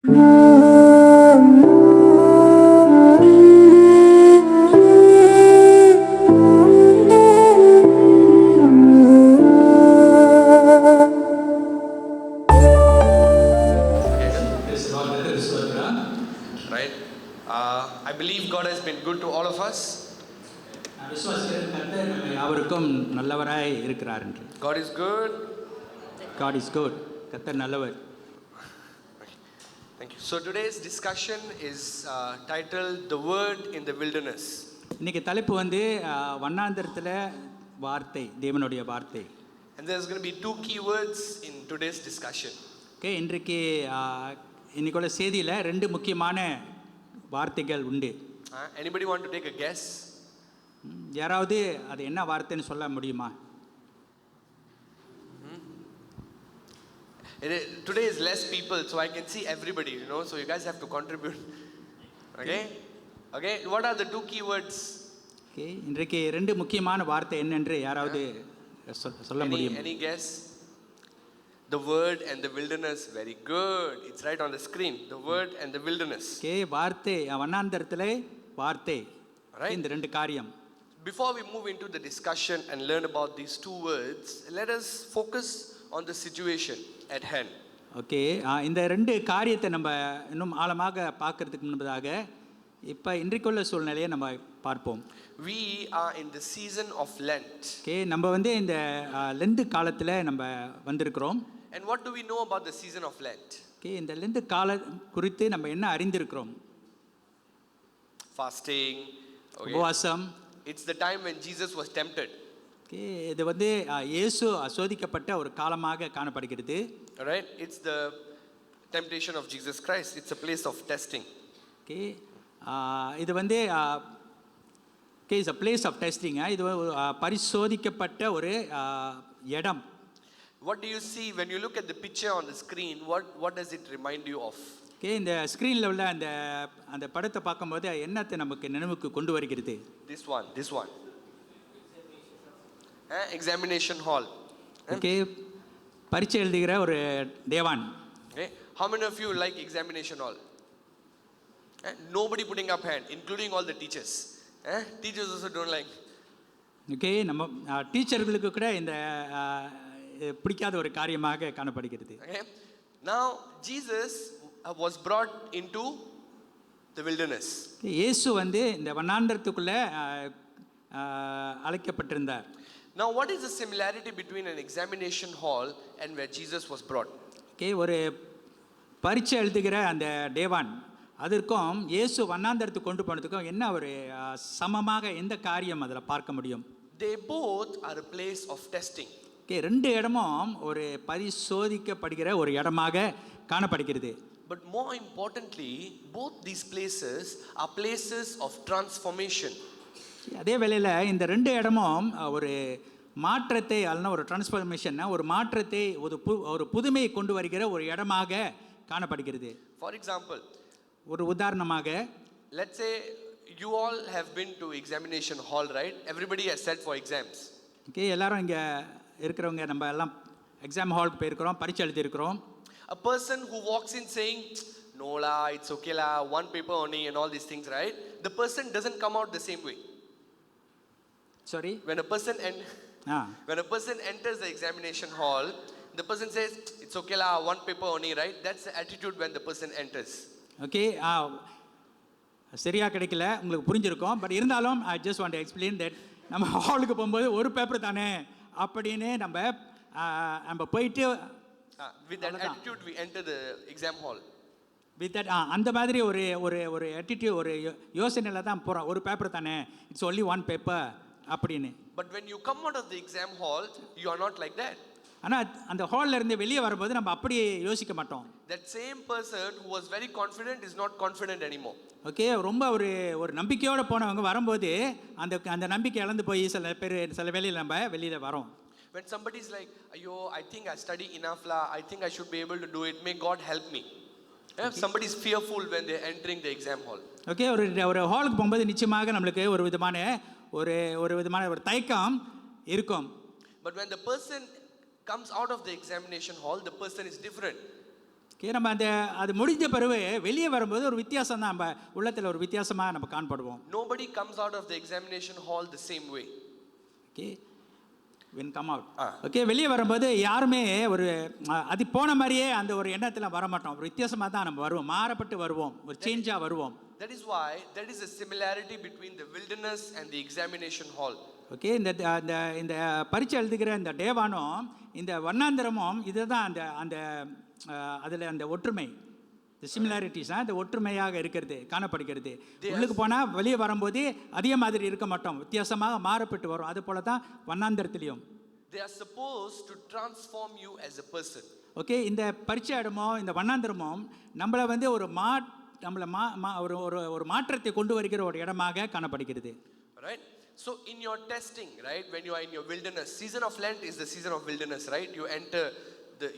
Right? I believe God has been good to all of us. விசுவாசிக்கிறேன் கர்த்தர் நம்ம யாவருக்கும் நல்லவராய் இருக்கிறார் என்று. God is good. God is good. கர்த்தர் நல்லவர். Thank you. So today's discussion is titled The Word in the Wilderness. இன்னைக்கு தலைப்பு வந்து வண்ணாந்தரத்தில் வார்த்தை, தேவனுடைய வார்த்தை. And there's going to be two key words in today's discussion. Okay, இன்றைக்கு இன்னைக்குள்ள செய்தியில் ரெண்டு முக்கியமான வார்த்தைகள் உண்டு. Anybody want to take a guess? யாராவது அது என்ன வார்த்தைன்னு சொல்ல முடியுமா? Today is less people, so I can see everybody, so you guys have to contribute. Okay, what are the two key words? Okay, இன்றைக்கு ரெண்டு முக்கியமான வார்த்தை என்னென்று யாராவது சொல்ல முடியுமா? Any guess? The word and the wilderness. Very good. It's right on the screen. The word and the wilderness. Okay, வார்த்தை வண்ணாந்தரத்திலே வார்த்தை. Right? இந்த ரெண்டு காரியம். Before we move into the discussion and learn about these two words, let us focus on the situation at hand. Okay, இந்த ரெண்டு காரியத்தை நம்ம இன்னும் ஆழமாக பார்க்கறதுக்கு முன்பதாக இப்போ இன்றைக்குள்ள சூழ்நிலையை நம்ம பார்ப்போம். We are in the season of Lent. Okay, நம்ம வந்து இந்த லெந்து காலத்தில் நம்ம வந்திருக்கிறோம். And what do we know about the season of Lent? Okay, இந்த லெந்து கால குறித்து நம்ம என்ன அறிந்திருக்கிறோம்? Fasting. உபவாசம். It's the time when Jesus was tempted. Okay, இது வந்து இயேசு சோதிக்கப்பட்ட ஒரு காலமாக காணப்படுகிறது. Right? It's the temptation of Jesus Christ. It's a place of testing. Okay, இது வந்து okay is a place of testing. இது பரிசோதிக்கப்பட்ட ஒரு இடம். What do you see when you look at the picture on the screen? What does it remind you of? Okay, இந்த ஸ்க்ரீனில் உள்ள அந்த படத்தை பார்க்கும்போது என்னத்தை நமக்கு நினைவுக்கு கொண்டு வருகிறது? This one. Examination hall. Okay, பரீட்சை எழுதுகிற ஒரு தேவான். Okay, how many of you like examination hall? Nobody putting up hand, including all the teachers. Teachers also don't like. Okay, நம்ம டீச்சர்களுக்கு கூட இந்த பிடிக்காத ஒரு காரியமாக காணப்படுகிறது. Okay, now Jesus was brought into the wilderness. இயேசு வந்து இந்த வண்ணாந்தரத்துக்குள்ள அழைக்கப்பட்டிருந்தார். Now what is the similarity between an examination hall and where Jesus was brought? Okay, ஒரு பரீட்சை எழுதுகிற அந்த தேவான் அதற்கும் இயேசு வண்ணாந்தரத்துக்கு கொண்டு போனதுக்கும் என்ன ஒரு சமமாக எந்த காரியம் அதில் பார்க்க முடியும்? They both are a place of testing. Okay, ரெண்டு இடமும் ஒரு பரிசோதிக்கப்படுகிற ஒரு இடமாக காணப்படுகிறது. But more importantly, both these places are places of transformation. அதே வேளையில் இந்த ரெண்டு இடமும் ஒரு மாற்றத்தை அல்லனா ஒரு டிரான்ஸ்ஃபர்மேஷன், ஒரு மாற்றத்தை ஒரு புதுமையை கொண்டு வருகிற ஒரு இடமாக காணப்படுகிறது. For example, ஒரு உதாரணமாக, let's say you all have been to examination hall, right? Everybody has sat for exams. Okay, எல்லாரும் இங்கே இருக்கிறவங்க நம்ம எல்லாம் எக்ஸாம் ஹாலுக்கு போயிருக்கிறோம், பரீட்சை எழுதியிருக்கிறோம். A person who walks in saying, no la, it's okay la, one paper only and all these things, right? The person doesn't come out the same way. Sorry? When a person enters the examination hall, the person says, it's okay la, one paper only, right? That's the attitude when the person enters. Okay, சரியாக கிடைக்கல, உங்களுக்கு புரிஞ்சிருக்கும். But இருந்தாலும் I just want to explain that நம்ம ஹாலுக்கு போகும்போது ஒரு paper தானே அப்படின்னு நம்ம போயிட்டு with that attitude we enter the exam hall. With that அந்த மாதிரி ஒரு attitude, ஒரு யோசனையில் தான் போகிறோம். ஒரு பேப்பர் தானே, இட்ஸ் ஒன்லி ஒன் பேப்பர் அப்படின்னு. But when you come out of the exam hall, you are not like that. ஆனால் அந்த ஹாலில் இருந்து வெளியே வரும்போது நம்ம அப்படியே யோசிக்க மாட்டோம். That same person who was very confident is not confident anymore. Okay, ரொம்ப ஒரு நம்பிக்கையோடு போனவங்க வரும்போது அந்த நம்பிக்கை இழந்து போய் சில வேளையில் நம்ம வெளியில் வரோம். When somebody is like, "Ayyo, I think I study enough la, I think I should be able to do it, may God help me." Somebody is fearful when they are entering the exam hall. Okay, ஒரு ஹாலுக்கு போகும்போது நிச்சயமாக நம்மளுக்கு ஒரு விதமான ஒரு தயக்கம் இருக்கும். But when the person comes out of the examination hall, the person is different. நம்ம அந்த அது முடிஞ்ச பிறகு வெளியே வரும்போது ஒரு வித்தியாசம் தான், நம்ம உள்ளத்தில் ஒரு வித்தியாசமாக நம்ம காணப்படுவோம். Nobody comes out of the examination hall the same way. Okay, when come out. Okay, வெளியே வரும்போது யாருமே ஒரு அது போன மாதிரியே அந்த ஒரு எண்ணத்தில் வரமாட்டோம். ஒரு வித்தியாசமாக தான் நம்ம வருவோம், மாறப்பட்டு வருவோம், ஒரு சேஞ்சாக வருவோம். That is why there is a similarity between the wilderness and the examination hall. Okay, இந்த இந்த பரீட்சை எழுதுகிற இந்த டேவானும் இந்த வண்ணாந்திரமும் இதுதான் அந்த அந்த அதில் அந்த ஒற்றுமை, இந்த சிமிலாரிட்டிஸ் அந்த ஒற்றுமையாக இருக்கிறது காணப்படுகிறது. உள்ளுக்கு போனால் வெளியே வரும்போது அதே மாதிரி இருக்க மாட்டோம், வித்தியாசமாக மாறப்பட்டு வரும். அது போல தான் வண்ணாந்திரத்திலையும். They are supposed to transform you as a person. Okay, இந்த பரீட்சை இடமோ இந்த வண்ணாந்திரமும் நம்மளை வந்து ஒரு நம்மளை ஒரு மாற்றத்தை கொண்டு வருகிற ஒரு இடமாக காணப்படுகிறது. Right? So in your testing, right, when you are in your wilderness, season of Lent is the season of wilderness, right? You enter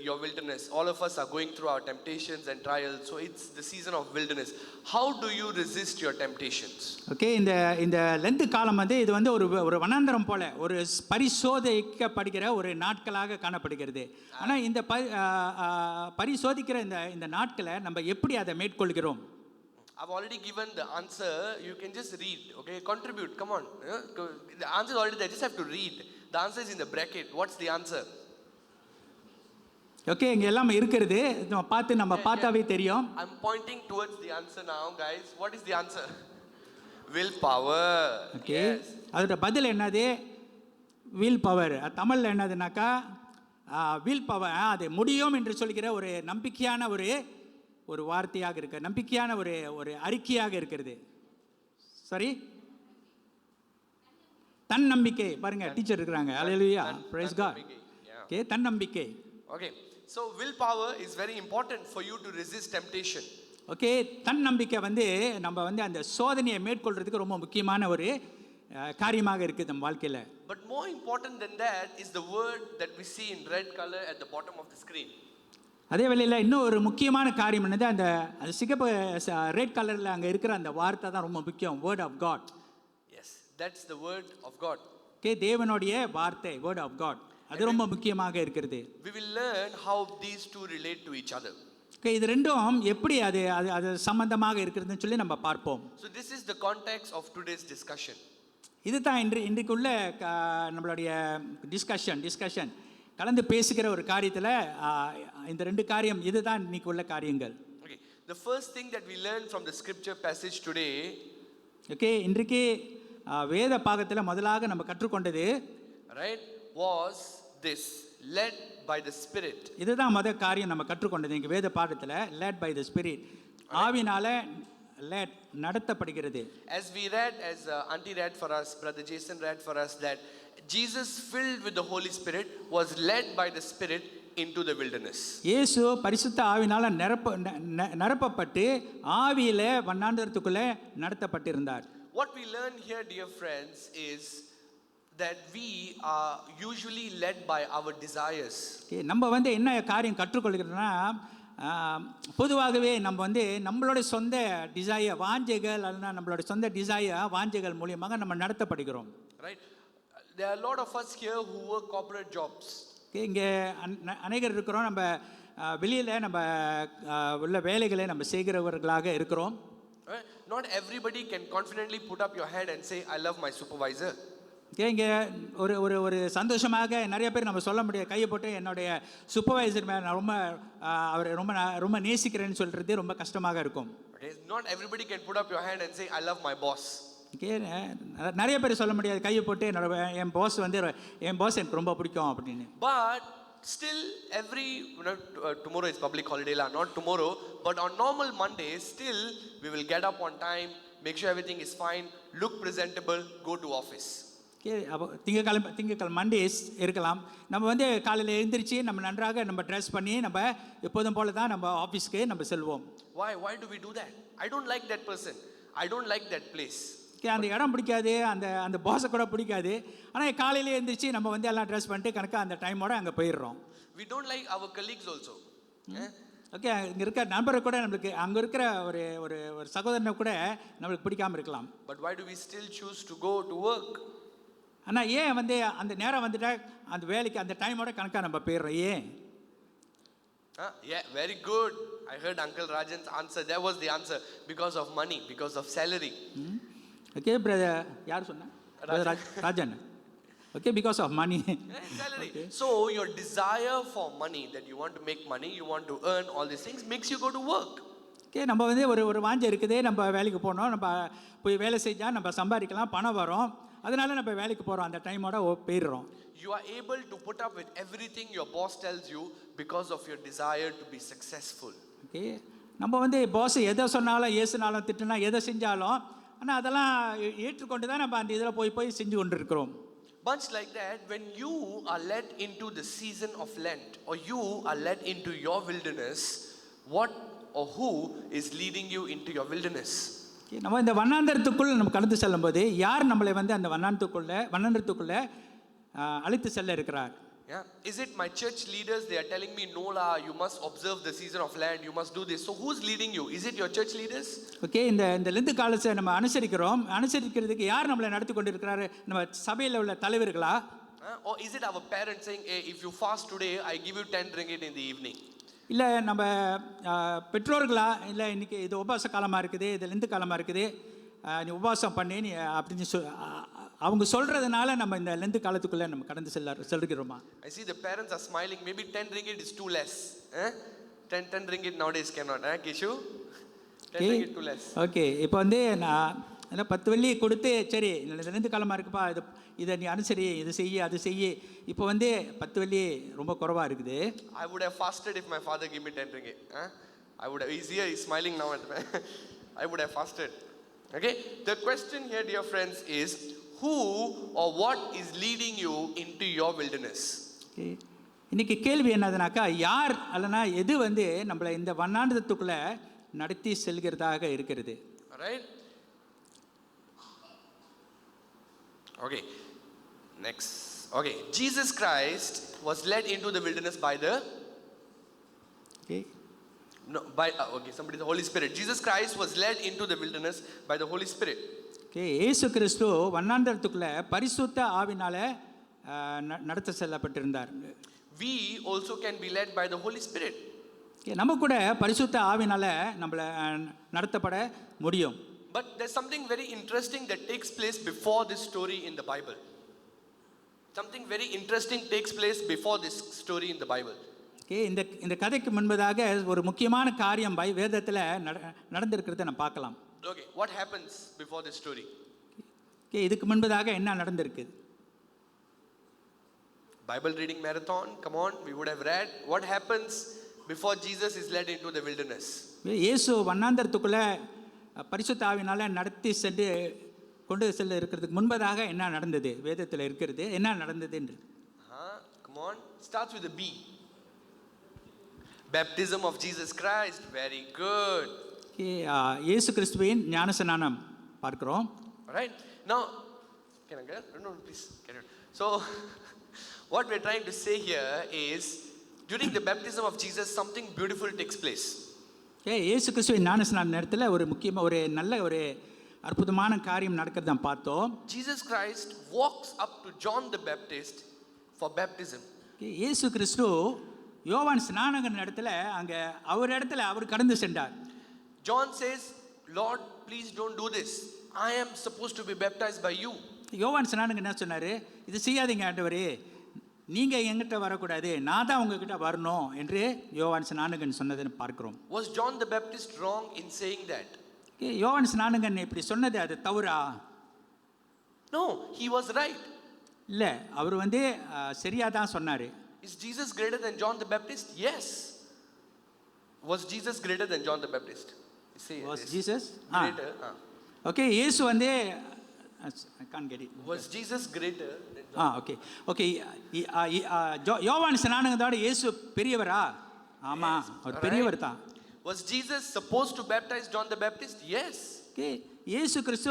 your wilderness. All of us are going through our temptations and trials, so it's the season of wilderness. How do you resist your temptations? Okay, இந்த Lent காலம் வந்து இது வந்து ஒரு வனாந்தரம் போல ஒரு பரிசோதிக்கப்படுகிற ஒரு நாட்களாக காணப்படுகிறது. ஆனால் இந்த பரிசோதிக்கிற இந்த நாட்களை நம்ம எப்படி அதை மேற்கொள்கிறோம்? I've already given the answer. You can just read. Okay, contribute. Come on. The answer is already there. Just have to read. The answer is in the bracket. What's the answer? Okay, இங்கே எல்லாம் இருக்கிறது, நம்ம பார்த்தாவே தெரியும். I'm pointing towards the answer now, guys. What is the answer? Willpower. Okay, அதோட பதில் என்னது? Will power. தமிழில் என்னதுனாக்கா வில் பவர். அது முடியும் என்று சொல்கிற ஒரு நம்பிக்கையான ஒரு வார்த்தையாக இருக்கு, நம்பிக்கையான ஒரு அறிக்கையாக இருக்கிறது. சரி, தன்னம்பிக்கை. பாருங்க, டீச்சர் இருக்கிறாங்க. அல்லேலூயா, பிரைஸ் காட். ஓகே, தன்னம்பிக்கை. Okay, so willpower is very important for you to resist temptation. Okay, தன்னம்பிக்கை வந்து நம்ம வந்து அந்த சோதனையை மேற்கொள்றதுக்கு ரொம்ப முக்கியமான ஒரு காரியமாக இருக்குது நம்ம வாழ்க்கையில். But more important than that is the word that we see in red color at the bottom of the screen. அதே வேளையில் இன்னும் ஒரு முக்கியமான காரியம் என்னது, அந்த சிகப்பு ரெட் கலரில் அங்கே இருக்கிற அந்த வார்த்தை தான் ரொம்ப முக்கியம். Word of God. Yes, that's the word of God. Okay, தேவனுடைய வார்த்தை, வேர்ட் ஆஃப் காட், அது ரொம்ப முக்கியமாக இருக்கிறது. We will learn how these two relate to each other. Okay, இது ரெண்டும் எப்படி அது சம்பந்தமாக இருக்கிறதுன்னு சொல்லி நம்ம பார்ப்போம். So this is the context of today's discussion. இதுதான் இன்றைக்குள்ள நம்மளுடைய டிஸ்கஷன் கலந்து பேசுகிற ஒரு காரியத்தில் இந்த ரெண்டு காரியம் இதுதான் இன்னைக்கு உள்ள காரியங்கள். Okay, the first thing that we learn from the scripture passage today, okay, இன்றைக்கு வேத பாகத்தில் முதலாக நம்ம கற்றுக்கொண்டது, right, was this: led by the Spirit. இதுதான் முதல் காரியம் நம்ம கற்றுக்கொண்டது இங்கே வேத பாடத்தில். led by the Spirit, ஆவினால led நடத்தப்படுகிறது. As we read, as Auntie read for us, Brother Jason read for us, that Jesus, filled with the Holy Spirit, was led by the Spirit into the wilderness. இயேசு பரிசுத்த ஆவினால நிரப்பப்பட்டு ஆவியில வண்ணாந்தரத்துக்குள்ளே நடத்தப்பட்டிருந்தார். What we learn here, dear friends, is that we are usually led by our desires. நம்ம வந்து என்ன காரியம் கற்றுக்கொள்கிறோம்னா, பொதுவாகவே நம்ம வந்து நம்மளோட சொந்த டிசையர் வாஞ்சைகள் அல்லனா நம்மளோட சொந்த டிசையர் வாஞ்சைகள் மூலமாக நம்ம நடத்தப்படுகிறோம். Right? There are a lot of us here who work corporate jobs. இங்கே அநேகர் இருக்கிறோம், நம்ம வெளியில் நம்ம உள்ள வேலைகளை நம்ம செய்கிறவர்களாக இருக்கிறோம். Not everybody can confidently put up your hand and say, I love my supervisor. இங்கே ஒரு சந்தோஷமாக நிறைய பேர் நம்ம சொல்ல முடியாது, கையை போட்டு என்னுடைய சூப்பர்வைசர் மேலே நான் அவரை ரொம்ப நேசிக்கிறேன்னு சொல்கிறது ரொம்ப கஷ்டமாக இருக்கும். Not everybody can put up your hand and say, I love my boss. நிறைய பேர் சொல்ல முடியாது, கையை போட்டு என் பாஸ் எனக்கு ரொம்ப பிடிக்கும் அப்படின்னு. But still, tomorrow is public holiday, not tomorrow, but on normal Mondays, still we will get up on time, make sure everything is fine, look presentable, go to office. அப்போ திங்கக்கிழமை மண்டேஸ் இருக்கலாம், நம்ம வந்து காலையில் எழுந்திரிச்சு நம்ம நன்றாக நம்ம ட்ரெஸ் பண்ணி நம்ம எப்போதும் போல தான் நம்ம ஆஃபீஸ்க்கு நம்ம செல்வோம். Why do we do that? I don't like that person, I don't like that place. அந்த இடம் பிடிக்காது, அந்த பாஸை கூட பிடிக்காது, ஆனால் காலையில் எழுந்திரிச்சு நம்ம வந்து எல்லாம் ட்ரெஸ் பண்ணிட்டு கணக்காக அந்த டைமோட அங்கே போயிடுறோம். We don't like our colleagues also. Okay, இங்கே இருக்கிற நண்பரை கூட நம்மளுக்கு அங்கே இருக்கிற ஒரு சகோதரனை கூட நம்மளுக்கு பிடிக்காமல் இருக்கலாம். But why do we still choose to go to work? ஆனால் ஏன் வந்து அந்த நேரம் வந்துட்டா அந்த வேலைக்கு அந்த டைமோட கணக்காக நம்ம போயிடுறோம்? ஏன்? Yeah, very good. I heard Uncle Rajan's answer. That was the answer. Because of money, because of salary. Okay brother, யார் சொன்னா? Rajan. Okay, because of money. Yeah, salary. So your desire for money, that you want to make money, you want to earn all these things, makes you go to work. Okay, நம்ம வந்து ஒரு வாஞ்சை இருக்குது, நம்ம வேலைக்கு போகணும், நம்ம போய் வேலை செஞ்சால் நம்ம சம்பாதிக்கலாம், பணம் வரும், அதனால நம்ம வேலைக்கு போகிறோம், அந்த டைமோட போயிடுறோம். You are able to put up with everything your boss tells you because of your desire to be successful. Okay, நம்ம வந்து பாஸ் எதை சொன்னாலும், ஏசுனாலும், திட்டுனா, எதை செஞ்சாலும், ஆனால் அதெல்லாம் ஏற்றுக்கொண்டு தான் நம்ம அந்த இதில் போய் செஞ்சு கொண்டு இருக்கிறோம். Much like that, when you are led into the season of Lent, or you are led into your wilderness, what or who is leading you into your wilderness? நம்ம இந்த வண்ணாந்தரத்துக்குள் நம்ம கடந்து செல்லும்போது யார் நம்மளை வந்து அந்த வண்ணாந்தரத்துக்குள்ளே அழைத்து செல்ல இருக்கிறார்? Yeah, is it my church leaders? They are telling me, no la, you must observe the season of Lent, you must do this. So who's leading you? Is it your church leaders? Okay, இந்த Lent காலத்தை நம்ம அனுசரிக்கிறதுக்கு யார் நம்மளை நடத்தி கொண்டு இருக்கிறாரு? நம்ம சபையில் உள்ள தலைவர்களா? Or is it our parents saying, hey, if you fast today, I give you 10 ringgit in the evening? இல்லை நம்ம பெற்றோர்களா? இல்லை இன்னைக்கு இது உபவாச காலமாக இருக்குது, இது லெந்து காலமாக இருக்குது, நீ உபவாசம் பண்ணி நீ அப்படின்னு அவங்க சொல்கிறதுனால நம்ம இந்த லெந்து காலத்துக்குள்ளே நம்ம கடந்து செல்கிறோமா? I see the parents are smiling. Maybe 10 ringgit is too less. 10 ringgit nowadays cannot. Kishu? 10 ringgit too less. Okay, இப்போ வந்து நான் 10 வெள்ளி கொடுத்து, சரி லெந்து காலமாக இருக்குப்பா, இதை நீ அனுசரி, இது செய்ய, அது செய்ய. இப்போ வந்து 10 வெள்ளி ரொம்ப குறைவாக இருக்குது. I would have fasted if my father gave me 10 ringgit. I would have. He's smiling now at me. I would have fasted. Okay, the question here, dear friends, is who or what is leading you into your wilderness? இன்னைக்கு கேள்வி என்னதுனாக்கா, யார் அல்லனா எது வந்து நம்மளை இந்த வண்ணாந்தரத்துக்குள்ள நடத்தி செல்கிறதாக இருக்கிறது? Right? Okay, next. Okay, Jesus Christ was led into the wilderness by the the Holy Spirit. Jesus Christ was led into the wilderness by the Holy Spirit. Okay, இயேசு கிறிஸ்து வண்ணாந்தரத்துக்குள்ள பரிசுத்த ஆவினால நடத்த செல்லப்பட்டிருந்தார். We also can be led by the Holy Spirit. நம்ம கூட பரிசுத்த ஆவினால நம்மள நடத்தப்பட முடியும். But there's something very interesting that takes place before this story in the Bible. Something very interesting takes place before this story in the Bible. Okay, இந்த கதைக்கு முன்பதாக ஒரு முக்கியமான காரியம் வேதத்தில் நடந்திருக்கிறத நம்ம பார்க்கலாம். Okay, what happens before this story? Okay, இதுக்கு முன்பதாக என்ன நடந்திருக்கு? Bible reading marathon, come on, we would have read. What happens before Jesus is led into the wilderness? இயேசு வண்ணாந்தரத்துக்குள்ள பரிசுத்த ஆவினால நடத்தி சென்று கொண்டு செல்ல இருக்கிறதுக்கு முன்பதாக என்ன நடந்தது? வேதத்தில் இருக்கிறது என்ன நடந்தது என்று. Come on, starts with a B. Baptism of Jesus Christ. Very good. இயேசு கிறிஸ்துவின் ஞானஸ்நானம் பார்க்கிறோம். Right, now can I get no please carry on. So what we're trying to say here is during the baptism of Jesus something beautiful takes place. இயேசு கிறிஸ்துவின் ஞானஸ்நான நேரத்தில் ஒரு முக்கியமாக ஒரு நல்ல ஒரு அற்புதமான காரியம் நடக்கிறத பார்த்தோம். Jesus Christ walks up to John the Baptist for baptism. இயேசு கிறிஸ்து யோவான் ஸ்நானகன் இடத்துல அவர் கடந்து சென்றார். John says, Lord, please don't do this. I am supposed to be baptized by you. யோவான் ஸ்நானகன் என்ன சொன்னாரு? இது செய்யாதீங்க ஆண்டவரே, நீங்க என்கிட்ட வரக்கூடாது, நான் தான் உங்ககிட்ட வரணும் என்று யோவான் ஸ்நானகன் சொன்னதை பார்க்கிறோம். Was John the Baptist wrong in saying that? யோவான் ஸ்நானகன் இப்படி சொன்னது அது தவறா? No, he was right. இல்ல, அவர் வந்து சரியா தான் சொன்னாரு. Is Jesus greater than John the Baptist? Yes. Was Jesus greater than John the Baptist? Say was Jesus greater? Okay, இயேசு வந்து I can't get it. Was Jesus greater than John? Okay. Okay. யோவான் ஸ்நானகனோட இயேசு பெரியவரா? ஆமா, அவர் பெரியவர் தான். Was Jesus supposed to baptize John the Baptist? Yes. Okay. இயேசு கிறிஸ்து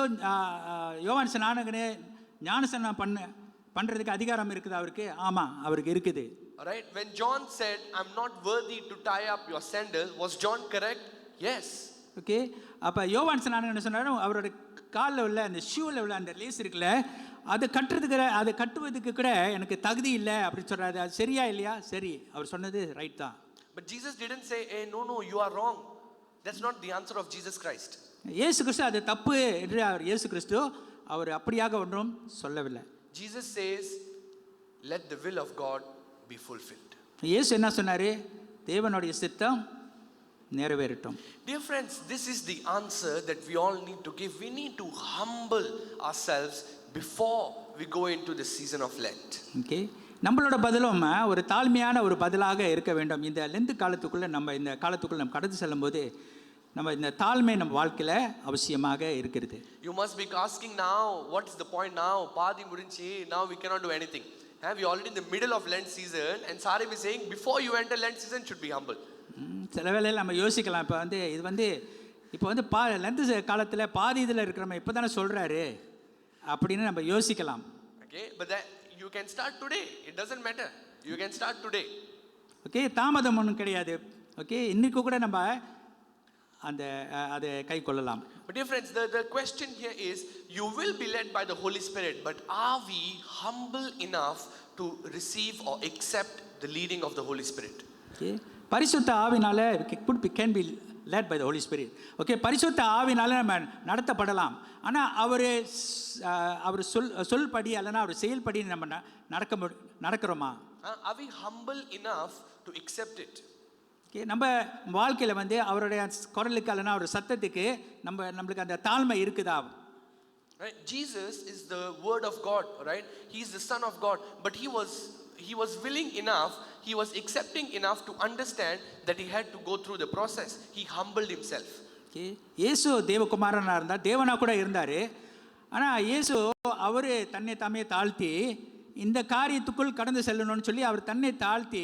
யோவான் ஸ்நானகனே ஞானஸ்நானம் பண்றதுக்கு அதிகாரம் இருக்குது அவருக்கு? ஆமா, அவருக்கு இருக்குது. Right, when John said I'm not worthy to tie up your sandal, was John correct? Yes. Okay, அப்ப யோவான் ஸ்நானகன் என்ன சொன்னாரு? அவரோட காலில் உள்ள அந்த ஷூவில் உள்ள அந்த லேஸ் இருக்குல்ல, அதை கட்டுவதுக்கு கூட எனக்கு தகுதி இல்லை அப்படி சொல்றாரு. அது சரியா இல்லையா? சரி, அவர் சொன்னது ரைட் தான். But Jesus didn't say, hey, no, you are wrong. That's not the answer of Jesus Christ. இயேசு கிறிஸ்து அது தப்பு என்று அவர் இயேசு கிறிஸ்து அவர் அப்படியாக ஒன்றும் சொல்லவில்லை. Jesus says, let the will of God be fulfilled. இயேசு என்ன சொன்னாரு? தேவனுடைய சித்தம் நிறைவேறட்டும். Dear friends, this is the answer that we all need to give. We need to humble ourselves before we go into the season of Lent. Okay, நம்மளோட பதிலும் ஒரு தாழ்மையான ஒரு பதிலாக இருக்க வேண்டும். இந்த லெந்து காலத்துக்குள்ளே இந்த காலத்துக்குள்ளே நம்ம கடந்து செல்லும்போது நம்ம இந்த தாழ்மை நம்ம வாழ்க்கையில் அவசியமாக இருக்கிறது. You must be asking now, what is the point now? பாதி முடிஞ்சு, now we cannot do anything. We are already in the middle of Lent season, and Sarib is saying, before you enter Lent season, should be humble. சில வேளையில் நம்ம யோசிக்கலாம், இப்போ Lent காலத்தில் பாதி இதில் இருக்கிறவங்க இப்போ தானே சொல்கிறாரு அப்படின்னு நம்ம யோசிக்கலாம். Okay, but that you can start today. It doesn't matter. You can start today. Okay, தாமதம் ஒன்றும் கிடையாது. ஓகே, இன்னைக்கு கூட நம்ம அதை கை கொள்ளலாம். But dear friends, the question here is, you will be led by the Holy Spirit, but are we humble enough to receive or accept the leading of the Holy Spirit? Okay, பரிசுத்த ஆவினால can be led by the Holy Spirit. Okay, பரிசுத்த ஆவினால நம்ம நடத்தப்படலாம். ஆனால் அவர் சொல்படி அல்லனா அவர் செயல்படி நம்ம நடக்கிறோமா? Are we humble enough to accept it? Okay, நம்ம வாழ்க்கையில் அவருடைய குரலுக்கு அல்லனா அவர் சத்தத்துக்கு நம்மளுக்கு அந்த தாழ்மை இருக்குதா? Right, Jesus is the word of God, right? He is the son of God, but he was willing enough, he was accepting enough to understand that he had to go through the process. He humbled himself. Okay, இயேசு தேவகுமாரனாக இருந்தார், தேவனாக கூட இருந்தார். ஆனால் இயேசு அவர் தன்னை தாமே தாழ்த்தி இந்த காரியத்துக்குள் கடந்து செல்லணும்னு சொல்லி அவர் தன்னை தாழ்த்தி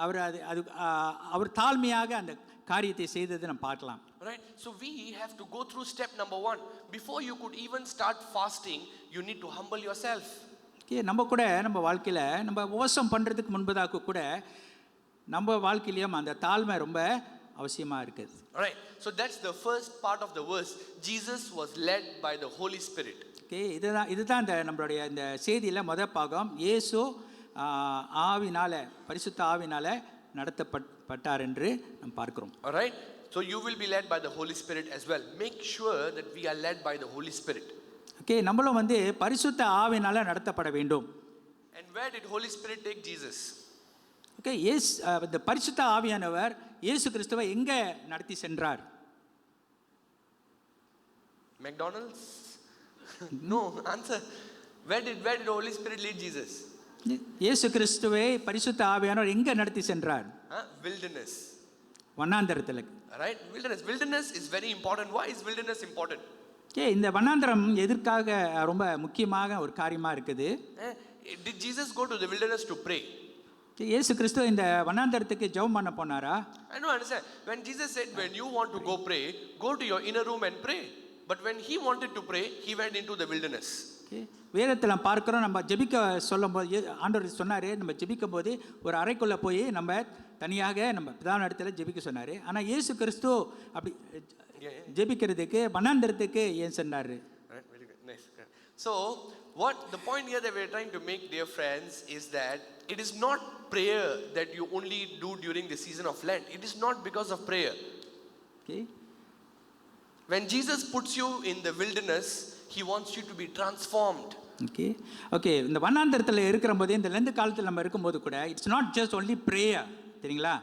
அவர் தாழ்மையாக அந்த காரியத்தை செய்ததை நம்ம பார்க்கலாம். Right, so we have to go through step number 1. Before you could even start fasting, you need to humble yourself. Okay, நம்ம கூட நம்ம வாழ்க்கையில் நம்ம உபவாசம் பண்ணுறதுக்கு முன்பதாக கூட நம்ம வாழ்க்கையிலையும் அந்த தாழ்மை ரொம்ப அவசியமாக இருக்குது. Right, so that's the first part of the verse. Jesus was led by the Holy Spirit. Okay, இதுதான் நம்மளுடைய இந்த செய்தியில் முதல் பாகம். இயேசு ஆவினால பரிசுத்த ஆவினால நடத்தப்பட்டார் என்று நாம் பார்க்கிறோம். All right, so you will be led by the Holy Spirit as well. Make sure that we are led by the Holy Spirit. Okay, நம்மளும் பரிசுத்த ஆவினால நடத்தப்பட வேண்டும். And where did Holy Spirit take Jesus? Okay, இந்த பரிசுத்த ஆவியானவர் இயேசு கிறிஸ்துவை எங்க நடத்தி சென்றார்? McDonald's? No, answer. Where did the Holy Spirit lead Jesus? இயேசு கிறிஸ்துவை பரிசுத்த ஆவியானவர் எங்க நடத்தி சென்றார்? Wilderness. வனாந்தரத்தில். Right, wilderness is very important. Why is wilderness important? Okay, இந்த வனாந்தரம் எதற்காக ரொம்ப முக்கியமாக ஒரு காரியமா இருக்குது? Did Jesus go to the wilderness to pray? இயேசு கிறிஸ்து இந்த வனாந்தரத்துக்கு ஜெபம் பண்ண போனாரா? I don't understand. When Jesus said, when you want to go pray, go to your inner room and pray. But when he wanted to pray, he went into the wilderness. வேதத்தில் பார்க்குறோம், நம்ம ஜெபிக்க சொல்லும் போது ஆண்டவர் சொன்னார், நம்ம ஜெபிக்கும் போது ஒரு அறைக்குள்ளே போய் நம்ம தனியாக நம்ம பிரதான இடத்துல ஜெபிக்க சொன்னார். ஆனால் இயேசு கிறிஸ்து அப்படி ஜெபிக்கிறதுக்கு வனாந்தரத்துக்கு ஏன் சொன்னார்? Very good, nice. So what the point here that we're trying to make, dear friends, is that it is not prayer that you only do during the season of Lent. It is not because of prayer. Okay. When Jesus puts you in the wilderness, he wants you to be transformed. Okay, இந்த வனாந்தரத்தில் இருக்கிற போது, இந்த Lent காலத்தில் நம்ம இருக்கும்போது கூட it's not just only prayer, சரிங்களா?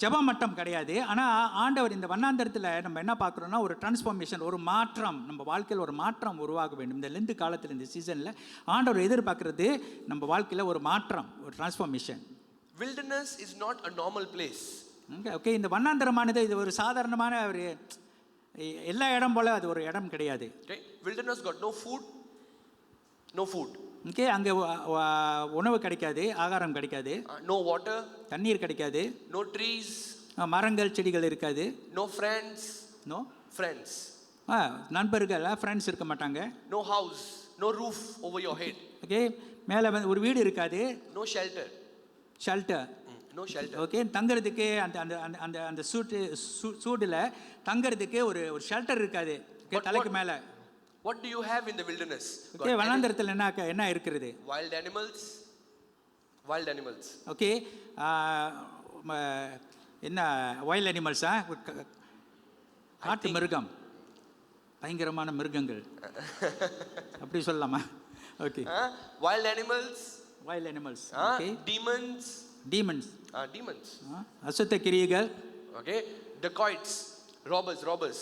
ஜபம் மட்டும் கிடையாது. ஆனால் ஆண்டவர் இந்த வனாந்தரத்தில் நம்ம என்ன பார்க்குறோன்னா ஒரு டிரான்ஸ்ஃபார்மேஷன், ஒரு மாற்றம், நம்ம வாழ்க்கையில் ஒரு மாற்றம் உருவாக வேண்டும். இந்த லெந்து காலத்தில் இந்த சீசனில் ஆண்டவர் எதிர்பார்க்குறது நம்ம வாழ்க்கையில் ஒரு மாற்றம், ஒரு transformation. Wilderness is not a normal place. Okay, இந்த வனாந்தரமானது இது ஒரு சாதாரணமான ஒரு எல்லா இடம் போல அது ஒரு இடம் கிடையாது. Okay, wilderness got no food. Okay, அங்கே உணவு கிடைக்காது, ஆகாரம் கிடைக்காது. No water. தண்ணீர் கிடைக்காது. No trees. மரங்கள் செடிகள் இருக்காது. No friends. No friends. நண்பர்கள், ஃப்ரெண்ட்ஸ் இருக்க மாட்டாங்க. No house. No roof over your head. Okay, மேலே ஒரு வீடு இருக்காது. No shelter. No shelter. Okay, தங்கிறதுக்கு அந்த அந்த அந்த அந்த சூடில் தங்கிறதுக்கு ஒரு ஷெல்டர் இருக்காது. தலைக்கு மேலே. What do you have in the wilderness? Okay, வனாந்தரத்தில் என்ன இருக்கிறது? Wild animals. ஓகே, என்ன வைல்ட் அனிமல்ஸா, காட்டு மிருகம், பயங்கரமான மிருகங்கள் அப்படி சொல்லலாமா? Okay, Wild animals, wild animals, demons, demons, demons. அசுத்த கிரியைகள், Okay, dacoits, robbers.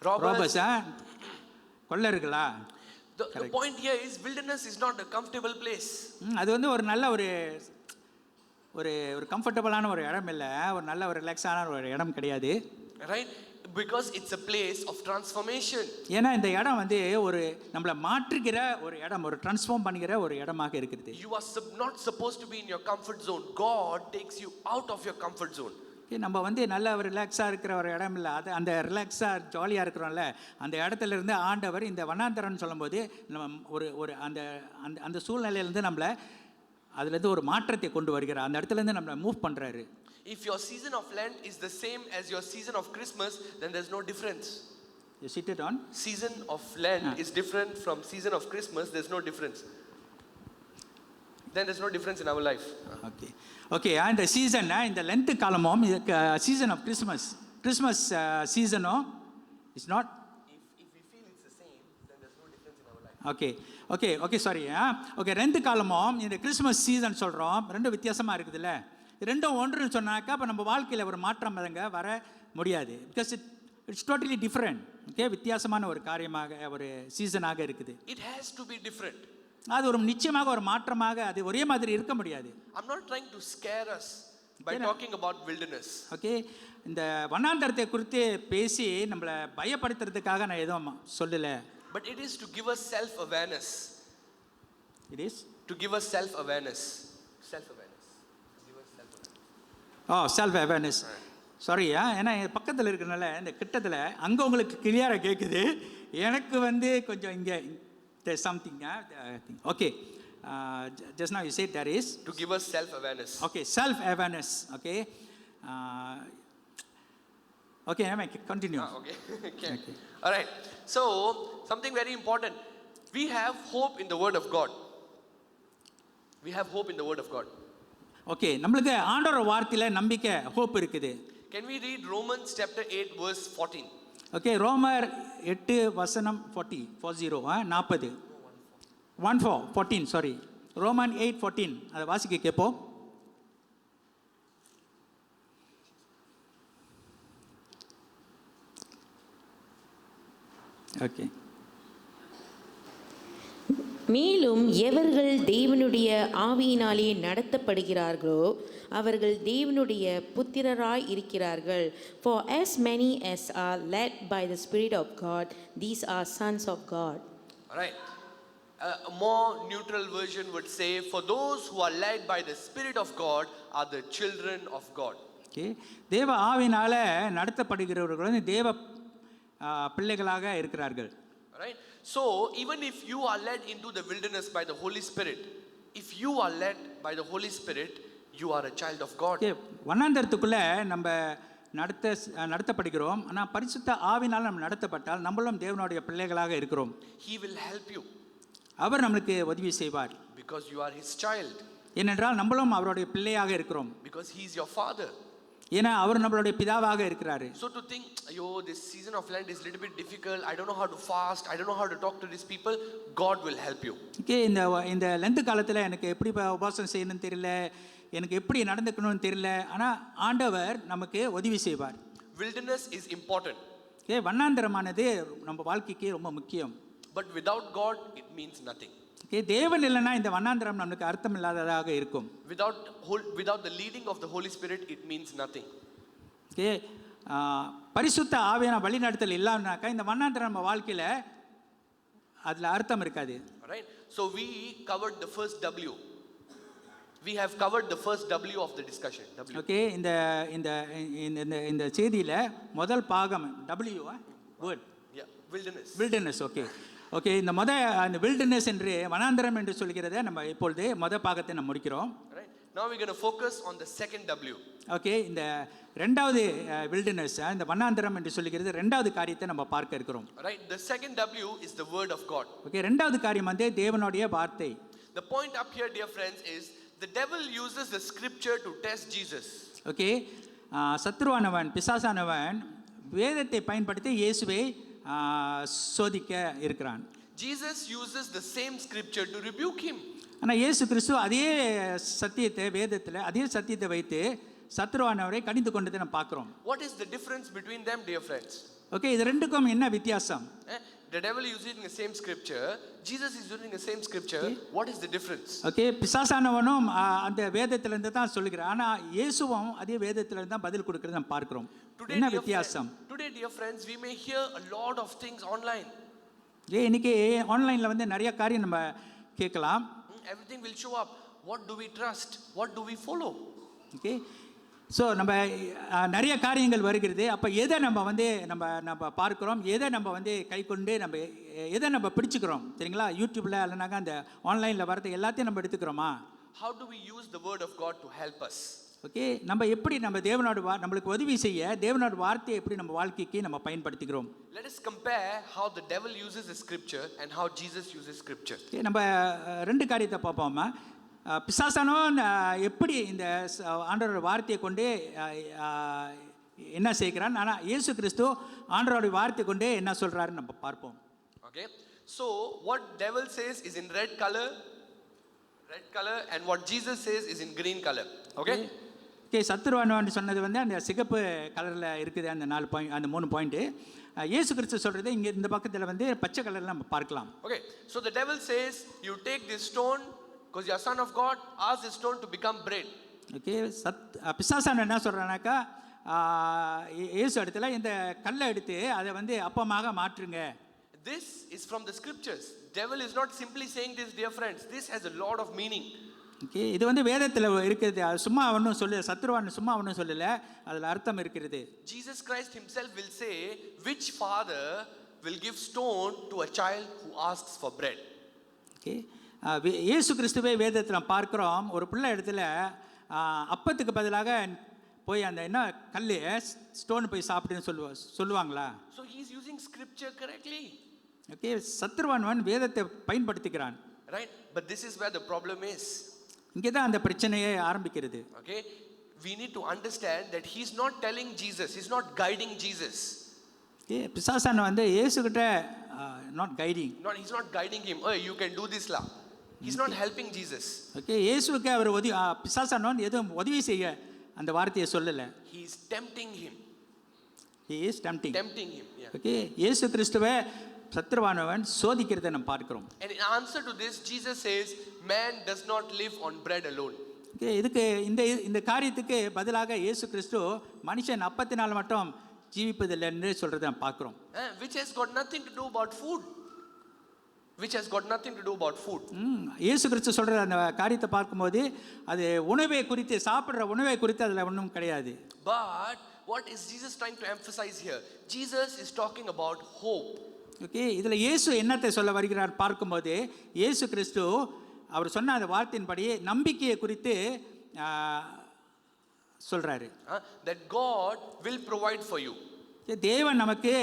ராபர்ஸ், கொள்ளர்களா? The point here is wilderness is not a comfortable place. அது வந்து ஒரு நல்ல ஒரு ஒரு ஒரு கம்ஃபர்டபுளான ஒரு இடம் இல்லை, ஒரு நல்ல ஒரு ரிலாக்ஸான ஒரு இடம் கிடையாது. Right? Because it's a place of transformation. ஏன்னா இந்த இடம் வந்து ஒரு நம்மளை மாற்றுகிற ஒரு இடம், ஒரு டிரான்ஸ்ஃபார்ம் பண்ணுகிற ஒரு இடமாக இருக்குது. You are not supposed to be in your comfort zone. God takes you out of your comfort zone. நம்ம வந்து நல்ல ஒரு ரிலாக்ஸாக இருக்கிற ஒரு இடம் இல்லை, அது அந்த ரிலாக்ஸாக ஜாலியாக இருக்கிறோம்ல, அந்த இடத்துல இருந்து ஆண்டவர் இந்த வண்ணாந்தரம்னு சொல்லும்போது நம்ம ஒரு ஒரு அந்த அந்த அந்த சூழ்நிலையிலேருந்து நம்மளை அதுலேருந்து ஒரு மாற்றத்தை கொண்டு வருகிறார், அந்த இடத்துலேருந்து நம்மளை மூவ் பண்ணுறாரு. If your season of Lent is the same as your season of Christmas, then there's no difference. You sit it on. Season of Lent is different from season of Christmas. There's no difference. Then there's no difference in our life. Okay, இந்த season, இந்த length காலமும் season of Christmas சீசனும் is not. If we feel it's the same, then there's no difference in our life. Okay sorry. ரெண்டு காலமும் இந்த Christmas season சொல்கிறோம், ரெண்டும் வித்தியாசமாக இருக்குதுல்ல. ரெண்டும் ஒன்றுன்னு சொன்னாக்கா அப்போ நம்ம வாழ்க்கையில் ஒரு மாற்றம் வர முடியாது. Because it's totally different. Okay, வித்தியாசமான ஒரு காரியமாக ஒரு சீசனாக இருக்குது. It has to be different. அது ஒரு நிச்சயமாக ஒரு மாற்றமாக, அது ஒரே மாதிரி இருக்க முடியாது. I'm not trying to scare us by talking about wilderness. Okay, இந்த வண்ணாந்தரத்தை குறித்து பேசி நம்மளை பயப்படுத்துறதுக்காக நான் எதுவும் சொல்லலை. But it is to give us self-awareness. It is to give us self-awareness. Self-awareness. Sorry, ஏன்னா பக்கத்தில் இருக்கிறனால இந்த கிட்டத்தில் அங்கே உங்களுக்கு கிளியராக கேட்குது, எனக்கு வந்து கொஞ்சம் இங்கே there's something. Okay, just now you said there is to give us self-awareness. Okay, self-awareness. Okay, let me continue. Okay. All right, so something very important, we have hope in the word of God. Okay, நம்மளுக்கு ஆண்டவர் வார்த்தையில நம்பிக்கை, hope இருக்குது. Can we read Romans chapter 8 verse 14? Okay, ரோமர் 8 வசனம் 40 14 sorry, Roman 8:14 அதை வாசிக்க கேட்போம். ஓகே. மேலும் எவர்கள் தேவனுடைய ஆவியினாலே நடத்தப்படுகிறார்களோ அவர்கள் தேவனுடைய புத்திரராய் இருக்கிறார்கள். For as many as are led by the Spirit of God, these are sons of God. All right. A more neutral version would say, for those who are led by the Spirit of God are the children of God. Okay, தேவ ஆவியினால நடத்தப்படுகிறவர்கள் வந்து தேவ பிள்ளைகளாக இருக்கிறார்கள். Right? So even if you are led into the wilderness by the Holy Spirit, if you are led by the Holy Spirit, you are a child of God. Okay, வண்ணாந்தரத்துக்குள்ள நம்ம நடத்தப்படுகிறோம், ஆனால் பரிசுத்த ஆவினால் நம்ம நடத்தப்பட்டால் நம்மளும் தேவனுடைய பிள்ளைகளாக இருக்கிறோம். He will help you. அவர் நம்மளுக்கு உதவி செய்வார். Because you are his child. ஏனென்றால் நம்மளும் அவருடைய பிள்ளையாக இருக்கிறோம். Because he is your father. ஏன்னா அவர் நம்மளுடைய பிதாவாக இருக்கிறாரு. So to think, this season of Lent is a little bit difficult, I don't know how to fast, I don't know how to talk to these people, God will help you. Okay, இந்த Lent காலத்தில் எனக்கு எப்படி உபவாசம் செய்யணும்னு தெரியல, எனக்கு எப்படி நடந்துக்கணும்னு தெரியல, ஆனால் ஆண்டவர் நமக்கு உதவி செய்வார். Wilderness is important. Okay, வண்ணாந்தரமானது நம்ம வாழ்க்கைக்கு ரொம்ப முக்கியம். But without God, it means nothing. Okay, தேவன் இல்லைன்னா இந்த வண்ணாந்தரம் நமக்கு அர்த்தம் இல்லாததாக இருக்கும். Without the leading of the Holy Spirit, it means nothing. Okay, பரிசுத்த ஆவியான வழிநடத்தல் இல்லாமனாக்கா இந்த வண்ணாந்தரம் நம்ம வாழ்க்கையில அதுல அர்த்தம் இருக்காது. Right? So we covered the first W. We have covered the first W of the discussion. W. Okay, இந்த இந்த இந்த இந்த செய்தியில முதல் பாகம் W word. Yeah, wilderness. Wilderness. Okay, இந்த அந்த wilderness என்று வனாந்தரம் என்று சொல்கிறதை நம்ம இப்பொழுது பாகத்தை நம்ம முடிக்கிறோம். Right? Now we're going to focus on the second W. Okay, இந்த இரண்டாவது wilderness, இந்த வனாந்தரம் என்று சொல்கிறது இரண்டாவது காரியத்தை நம்ம பார்க்க இருக்கிறோம். Right? The second W is the word of God. Okay, இரண்டாவது காரியம் வந்து தேவனுடைய வார்த்தை. The point up here, dear friends, is the devil uses the scripture to test Jesus. Okay, சத்ருவானவன் பிசாசானவன் வேதத்தை பயன்படுத்தி இயேசுவை சோதிக்க இருக்கிறான். Jesus uses the same scripture to rebuke him. ஆனால் இயேசு கிறிஸ்து அதே சத்தியத்தை வேதத்தில் அதே சத்தியத்தை வைத்து சத்ருவானவரை கடிந்து கொண்டதை நம்ம பார்க்குறோம். What is the difference between them, dear friends? Okay, இது ரெண்டுக்கும் என்ன வித்தியாசம்? The devil is using the same scripture, Jesus is using the same scripture. What is the difference? Okay, பிசாசானவனும் அந்த வேதத்திலிருந்து தான் சொல்லுகிறான், ஆனால் இயேசுவும் அதே வேதத்திலிருந்து தான் பதில் கொடுக்கறத நம்ம பார்க்கிறோம். என்ன வித்தியாசம்? Today, dear friends, we may hear a lot of things online. இன்னைக்கு ஆன்லைனில் வந்து நிறைய காரியம் நம்ம கேட்கலாம். Everything will show up. What do we trust? What do we follow? Okay, so நம்ம நிறைய காரியங்கள் வருகிறது. அப்போ எதை நம்ம வந்து நம்ம பார்க்குறோம், எதை நம்ம வந்து கை கொண்டு நம்ம எதை நம்ம பிடிச்சிக்கிறோம் சரிங்களா? யூடியூப்பில் இல்லைனாக்கா அந்த ஆன்லைனில் வரது எல்லாத்தையும் நம்ம எடுத்துக்கிறோமா? How do we use the word of God to help us? Okay, நம்ம எப்படி நம்ம தேவனோட நம்மளுக்கு உதவி செய்ய தேவனோட வார்த்தையை எப்படி நம்ம வாழ்க்கைக்கு நம்ம பயன்படுத்திக்கிறோம்? Let us compare how the devil uses the scripture and how Jesus uses scripture. நம்ம ரெண்டு காரியத்தை பார்ப்போமா. பிசாசானோ எப்படி இந்த ஆண்டவரோட வார்த்தையை கொண்டு என்ன செய்கிறான், ஆனால் இயேசு கிறிஸ்து ஆண்டவரோட வார்த்தையை கொண்டு என்ன சொல்கிறாருன்னு நம்ம பார்ப்போம். Okay, so what devil says is in red color and what Jesus says is in green color. Okay, okay, சத்துருவானவன் சொன்னது வந்து அந்த சிகப்பு கலரில் இருக்குது, அந்த 4 பாயிண்ட், அந்த 3 பாயிண்ட்டு. இயேசு கிறிஸ்து சொல்கிறது இங்கே இந்த பக்கத்தில் வந்து பச்சை கலரில் நம்ம பார்க்கலாம். Okay, so the devil says you take this stone because you are son of God, ask this stone to become bread. Okay, பிசாசான என்ன சொல்கிறானாக்கா, இயேசு இடத்துல இந்த கல்லை எடுத்து அதை வந்து அப்பமாக மாற்றுங்க. This is from the scriptures. Devil is not simply saying this, dear friends. This has a lot of meaning. Okay, இது வந்து வேதத்தில் இருக்கிறது, அது சும்மா ஒன்றும் சொல்லல, சத்ருவான் சும்மா ஒன்றும் சொல்லலை, அதில் அர்த்தம் இருக்கிறது. Jesus Christ himself will say, which father will give stone to a child who asks for bread? Okay, இயேசு கிறிஸ்துவை வேதத்தில் பார்க்குறோம், ஒரு பிள்ளை இடத்துல அப்பத்துக்கு பதிலாக போய் அந்த என்ன கல் ஸ்டோன் போய் சாப்பிடுன்னு சொல்லுவாங்களா? So he is using scripture correctly. Okay, சத்ருவானவன் வேதத்தை பயன்படுத்திக்கிறான். Right, but this is where the problem is. இங்கே தான் அந்த பிரச்சனையே ஆரம்பிக்கிறது. Okay, we need to understand that he is not telling Jesus, he is not guiding Jesus. Okay, பிசாசான வந்து இயேசுகிட்ட not guiding, he is not guiding him. Oh, you can do this la. He is not helping Jesus. Okay, இயேசுவுக்கு அவர் பிசாசானவன் எதுவும் உதவி செய்ய அந்த வார்த்தையை சொல்லலை. He is tempting him. He is tempting him. Yeah. Okay, இயேசு கிறிஸ்துவை சத்ருவானவன் சோதிக்கிறதை நம்ம பார்க்கிறோம். And in answer to this, Jesus says, man does not live on bread alone. Okay, இதுக்கு இந்த காரியத்துக்கு பதிலாக இயேசு கிறிஸ்து மனுஷன் அப்பத்தினால் மட்டும் ஜீவிப்பதில்லை என்று சொல்றதை நம்ம பார்க்கிறோம். Which has got nothing to do about food. இயேசு கிறிஸ்து சொல்ற அந்த காரியத்தை பார்க்கும்போது அது உணவை குறித்து, சாப்பிடுற உணவை குறித்து அதில் ஒன்றும் கிடையாது. But what is Jesus trying to emphasize here? Jesus is talking about hope. Okay, இதில் இயேசு என்னத்தை சொல்ல வருகிறார் பார்க்கும்போது, இயேசு கிறிஸ்து அவர் சொன்ன அந்த வார்த்தையின்படி நம்பிக்கையை குறித்து சொல்றாரு. That God will provide for you. தேவன் நமக்கு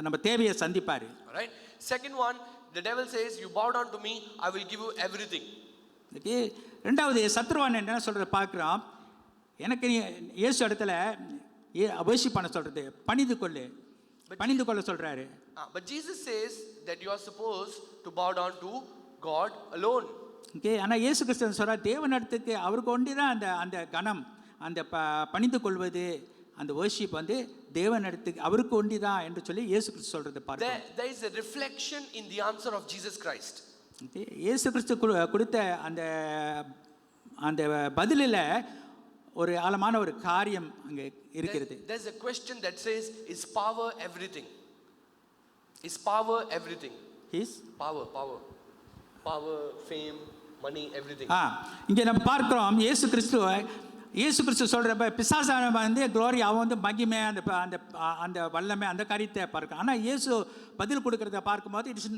நம்ம தேவையை சந்திப்பாரு. Right. Second one, the devil says, you bow down to me, I will give you everything. Okay, ரெண்டாவது சத்ருவான் என்ன சொல்றத பார்க்கிறோம், எனக்கு நீ இயேசு இடத்துல அபிஷேகம் பண்ண சொல்றது, பணிந்து கொள்ள சொல்றாரு. But Jesus says that you are supposed to bow down to God alone. Okay, ஆனா இயேசு கிறிஸ்து சொல்றார் தேவனிடத்துக்கு அவருக்கு ஒண்டி தான் அந்த கணம், அந்த பணிந்து கொள்வது, அந்த வர்ஷிப் வந்து தேவனிடத்துக்கு அவருக்கு ஒண்டி தான் என்று சொல்லி இயேசு கிறிஸ்து சொல்றதை பார்க்கிறோம். There is a reflection in the answer of Jesus Christ. Okay, இயேசு கிறிஸ்து கொடுத்த அந்த பதிலில் ஒரு ஆழமான ஒரு காரியம் அங்கே இருக்கிறது. There's a question that says, is power everything? Is power everything? Is power, fame, money, everything. இங்கே நம்ம பார்க்கிறோம் இயேசு கிறிஸ்து சொல்றப்ப பிசாசான வந்து க்ளோரி, அவன் வந்து மகிமை, அந்த வல்லமை, அந்த காரியத்தை பார்க்கிறோம். ஆனால் இயேசு பதில் கொடுக்கறத பார்க்கும்போது it's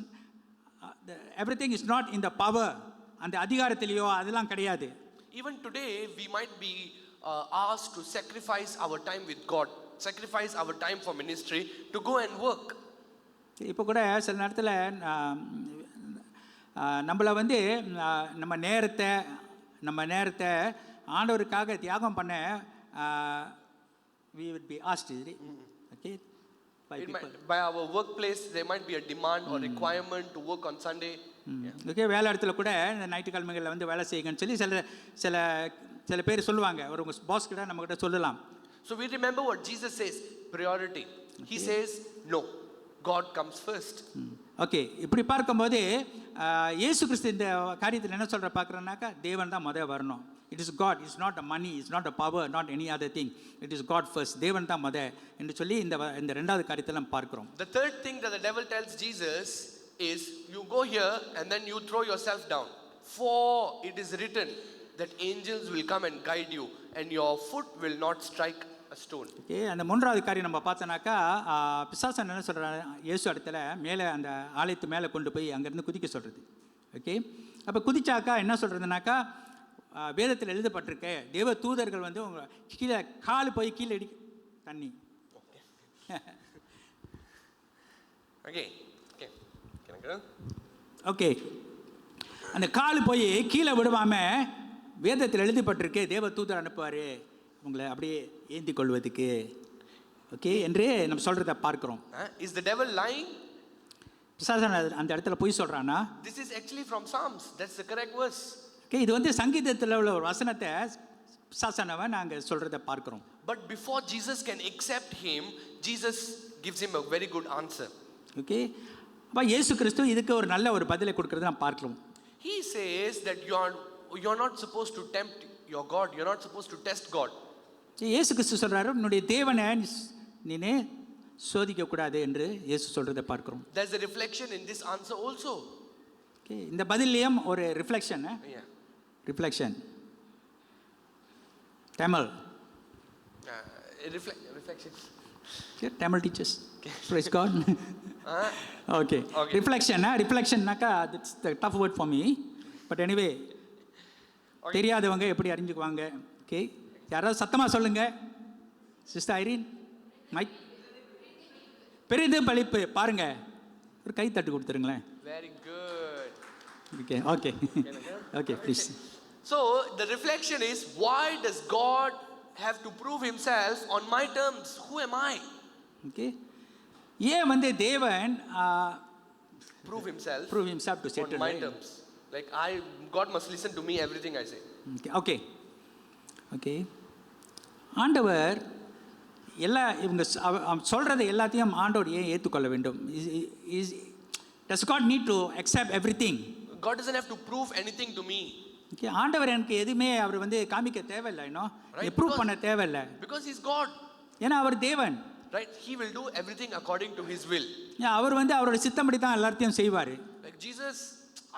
everything is not in the power, அந்த அதிகாரத்திலேயோ அதெல்லாம் கிடையாது. Even today we might be asked to sacrifice our time with God, sacrifice our time for ministry to go and work. இப்போ கூட சில நேரத்தில் நம்மளை வந்து நம்ம நேரத்தை ஆண்டவருக்காக தியாகம் பண்ண we would be asked, okay, by people. By our workplace, there might be a demand or requirement to work on Sunday. Okay, வேலை இடத்துல கூட இந்த ஞாயிற்றுக்கிழமைகளில் வந்து வேலை செய்யுங்கன்னு சொல்லி சில பேர் சொல்லுவாங்க. ஒரு உங்கள் பாஸ் கிட்ட நம்மக்கிட்ட சொல்லலாம். So we remember what Jesus says, priority. He says, no, God comes first. Okay, இப்படி பார்க்கும்போது இயேசு கிறிஸ்து இந்த காரியத்தில் என்ன சொல்கிற பார்க்குறேன்னாக்கா, தேவன் தான் முதல் வரணும். It is God, it's not a money, it's not a power, not any other thing. It is God first. தேவன் தான் முதல் என்று சொல்லி இந்த ரெண்டாவது காரியத்தில் நம்ம பார்க்குறோம். The third thing that the devil tells Jesus is, you go here and then you throw yourself down. For it is written that angels will come and guide you and your foot will not strike a stone. Okay, அந்த மூன்றாவது காரியம் நம்ம பார்த்தோன்னாக்கா, பிசாசன் என்ன சொல்கிறாரு, இயேசு இடத்துல மேலே அந்த ஆலயத்து மேலே கொண்டு போய் அங்கேருந்து குதிக்க சொல்கிறது. ஓகே, அப்போ குதிச்சாக்கா என்ன சொல்கிறதுனாக்கா, வேதத்தில் எழுதப்பட்டிருக்க தேவ தூதர்கள் வந்து உங்கள் கீழே கால் போய் கீழே தண்ணி. ஓகே, அந்த கால் போய் கீழே விடுவாம வேதத்தில் எழுதப்பட்டிருக்கு தேவ தூதர் அனுப்புவார் உங்களை அப்படியே ஏந்தி கொள்வதுக்கு. ஓகே என்று நம்ம சொல்கிறத பார்க்குறோம். Is the devil lying? பிசாசன் அந்த இடத்துல போய் சொல்கிறானா? This is actually from Psalms. That's the correct verse. Okay, இது வந்து சங்கீதத்தில் உள்ள ஒரு வசனத்தை பிசாசனவன் நாங்கள் சொல்கிறத பார்க்குறோம். But before Jesus can accept him, Jesus gives him a very good answer. Okay, அப்போ இயேசு கிறிஸ்து இதுக்கு ஒரு நல்ல ஒரு பதிலை கொடுக்கறத நாம் பார்க்கலாம். He says that you're not supposed to tempt your God. You're not supposed to test God. இயேசு கிறிஸ்து சொல்கிறாரு, உன்னுடைய தேவனை நீனே சோதிக்கக்கூடாது என்று இயேசு சொல்கிறத பார்க்குறோம். There's a reflection in this answer also. Okay, இந்த பதிலையும் ஒரு reflection. Reflection Tamil reflection. Tamil teachers. Praise God. Okay. Reflectionனாக்கா that's the tough word for me. But anyway, தெரியாதவங்க எப்படி அறிஞ்சுக்குவாங்க? ஓகே, யாராவது சத்தமாக சொல்லுங்க. Sister Irene, mic. பெரிதும் பழிப்பு பாருங்க, ஒரு கை தட்டு கொடுத்துருங்களேன். Very good. Okay, please. So the reflection is, why does God have to prove himself on my terms? Who am I? Okay, ஏன் வந்து தேவன் prove himself to settle on my terms? Like God must listen to me everything I say. Okay. ஆண்டவர் இவங்க சொல்கிறத எல்லாத்தையும் ஆண்டவர் ஏன் ஏற்றுக்கொள்ள வேண்டும்? Does God need to accept everything? God doesn't have to prove anything to me. Okay, ஆண்டவர் எனக்கு எதுவுமே அவர் வந்து காமிக்க தேவையில்லை, ப்ரூவ் பண்ண தேவையில்லை. Because he's God. ஏன்னா அவர் தேவன். Right? He will do everything according to his will. அவர் வந்து அவரோட சித்தப்படி தான் எல்லாத்தையும் செய்வார். Like Jesus,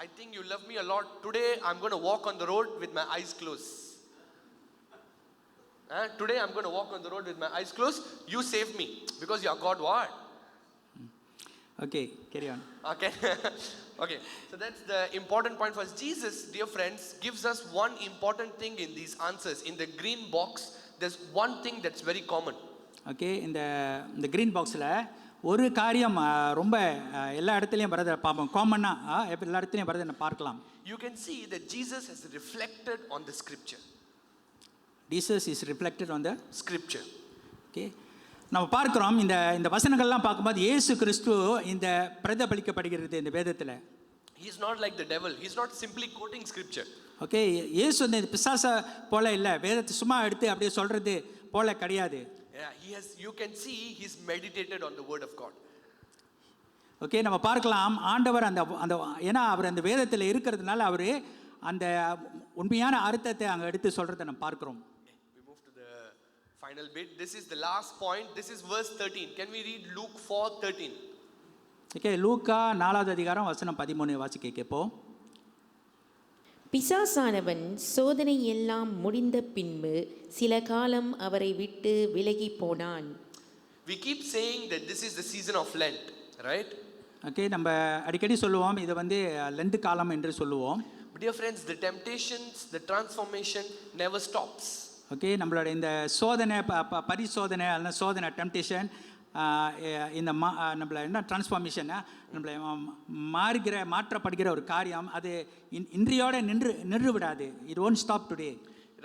I think you love me a lot. Today I'm going to walk on the road with my eyes closed. Today I'm going to walk on the road with my eyes closed. You save me because you are God. What? Okay, carry on. Okay. Okay. So that's the important point for us. Jesus, dear friends, gives us one important thing in these answers. In the green box, there's one thing that's very common. Okay, இந்த green பாக்ஸில் ஒரு காரியம் ரொம்ப எல்லா இடத்துலையும் வரதை பார்ப்போம். காமனாக எல்லா இடத்துலையும் வரதை பார்க்கலாம். You can see that Jesus has reflected on the scripture. Jesus is reflected on the scripture. Okay, நம்ம பார்க்குறோம் இந்த வசனங்கள்லாம் பார்க்கும்போது இயேசு கிறிஸ்து இந்த பிரதிபலிக்கப்படுகிறது இந்த வேதத்தில். He is not like the devil. He is not simply quoting scripture. Okay, இயேசு இந்த பிசாச போல இல்லை, வேதத்தை சும்மா எடுத்து அப்படியே சொல்கிறது போல கிடையாது. You can see he's meditated on the word of God. Okay, நம்ம பார்க்கலாம் ஆண்டவர் அந்த ஏன்னா அவர் அந்த வேதத்தில் இருக்கிறதுனால அவர் அந்த உண்மையான அர்த்தத்தை அங்கே எடுத்து சொல்கிறத நம்ம பார்க்குறோம். We move to the final bit. This is the last point. This is verse 13. Can we read Luke 4:13? Okay, லூக்கா 4வது அதிகாரம் வசனம் 13 வாசிக்க கேட்போம். பிசாசானவன் சோதனை எல்லாம் முடிந்த பின்பு சில காலம் அவரை விட்டு விலகி போனான். We keep saying that this is the season of Lent, right? Okay, நம்ம அடிக்கடி சொல்லுவோம் இது வந்து லெந்து காலம் என்று சொல்லுவோம். But dear friends, the temptations, the transformation never stops. Okay, நம்மளோட இந்த சோதனை பரிசோதனை அல்லது சோதனை டெம்டேஷன் இந்த நம்மளை என்ன டிரான்ஸ்ஃபார்மேஷனை நம்மளை மாற்றப்படுகிற ஒரு காரியம் அது இன்றையோட நின்று விடாது. It won't stop today.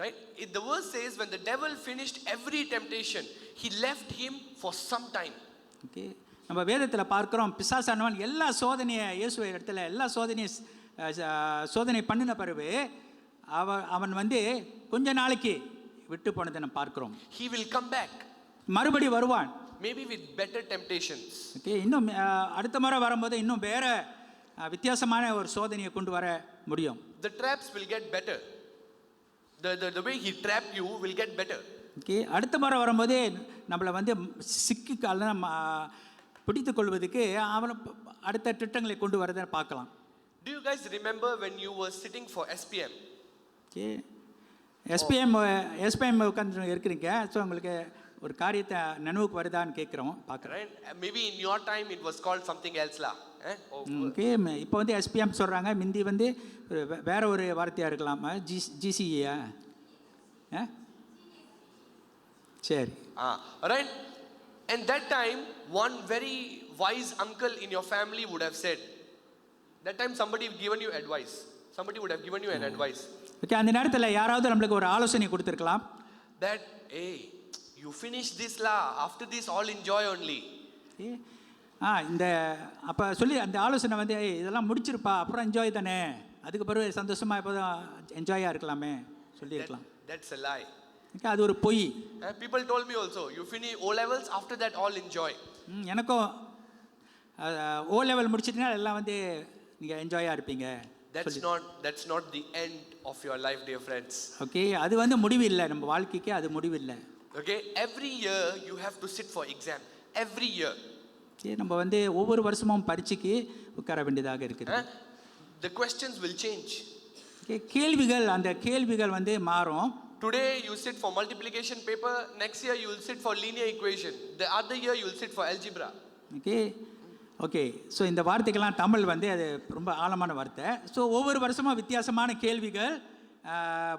Right? The verse says when the devil finished every temptation, he left him for some time. Okay, நம்ம வேதத்தில் பார்க்குறோம் பிசாசானவன் எல்லா சோதனையை இயேசுவை இடத்துல எல்லா சோதனை பண்ணின பிறகு அவன் கொஞ்ச நாளைக்கு விட்டு போனதை நம்ம பார்க்குறோம். He will come back. மறுபடி வருவான். Maybe with better temptations. Okay, இன்னும் அடுத்த முறை வரும்போது இன்னும் வேற வித்தியாசமான ஒரு சோதனையை கொண்டு வர முடியும். The traps will get better. The way he trapped you will get better. Okay, அடுத்த முறை வரும்போது நம்மளை பிடித்து கொள்வதுக்கு அவனை அடுத்த திட்டங்களை கொண்டு வரதை பார்க்கலாம். Do you guys remember when you were sitting for SPM? Okay, SPM உட்காந்து இருக்கிறீங்க. ஸோ உங்களுக்கு ஒரு காரியத்தை நினைவுக்கு வருதான்னு கேட்குறோம், பார்க்குறேன். Maybe in your time it was called something else la. Okay, இப்போ எஸ்பிஎம் சொல்கிறாங்க. முந்தி வேற ஒரு வார்த்தையாக இருக்கலாம். ஜிசிஏ. சரி. Right? And that time one very wise uncle in your family would have said, that time somebody given you advice. Somebody would have given you an advice. Okay, அந்த நேரத்தில் யாராவது நம்மளுக்கு ஒரு ஆலோசனை கொடுத்துருக்கலாம். That hey, you finish this la, after this all enjoy only. இந்த அப்போ சொல்லி அந்த ஆலோசனை இதெல்லாம் முடிச்சிருப்பா, அப்புறம் என்ஜாய் தானே, அதுக்கு பிறகு சந்தோஷமாக எப்போதும் என்ஜாயாக இருக்கலாமே சொல்லியிருக்கலாம். That's a lie. அது ஒரு பொய். People told me also, you finish O levels, after that all enjoy. எனக்கும் O level முடிச்சிட்டீங்கன்னா எல்லாம் நீங்கள் என்ஜாயாக இருப்பீங்க. That's not the end of your life, dear friends. Okay, அது முடிவு இல்லை, நம்ம வாழ்க்கைக்கு அது முடிவு இல்லை. Okay, every year you have to sit for exam. Every year. நம்ம ஒவ்வொரு வருஷமும் பரீட்சைக்கு உட்கார வேண்டியதாக இருக்குது. The questions will change. Okay, அந்த கேள்விகள் மாறும். Today you sit for multiplication paper, next year you will sit for linear equation, the other year you will sit for algebra. Okay, so இந்த வார்த்தைக்கெல்லாம் தமிழ் அது ரொம்ப ஆழமான வார்த்தை. ஸோ ஒவ்வொரு வருஷமும் வித்தியாசமான கேள்விகள்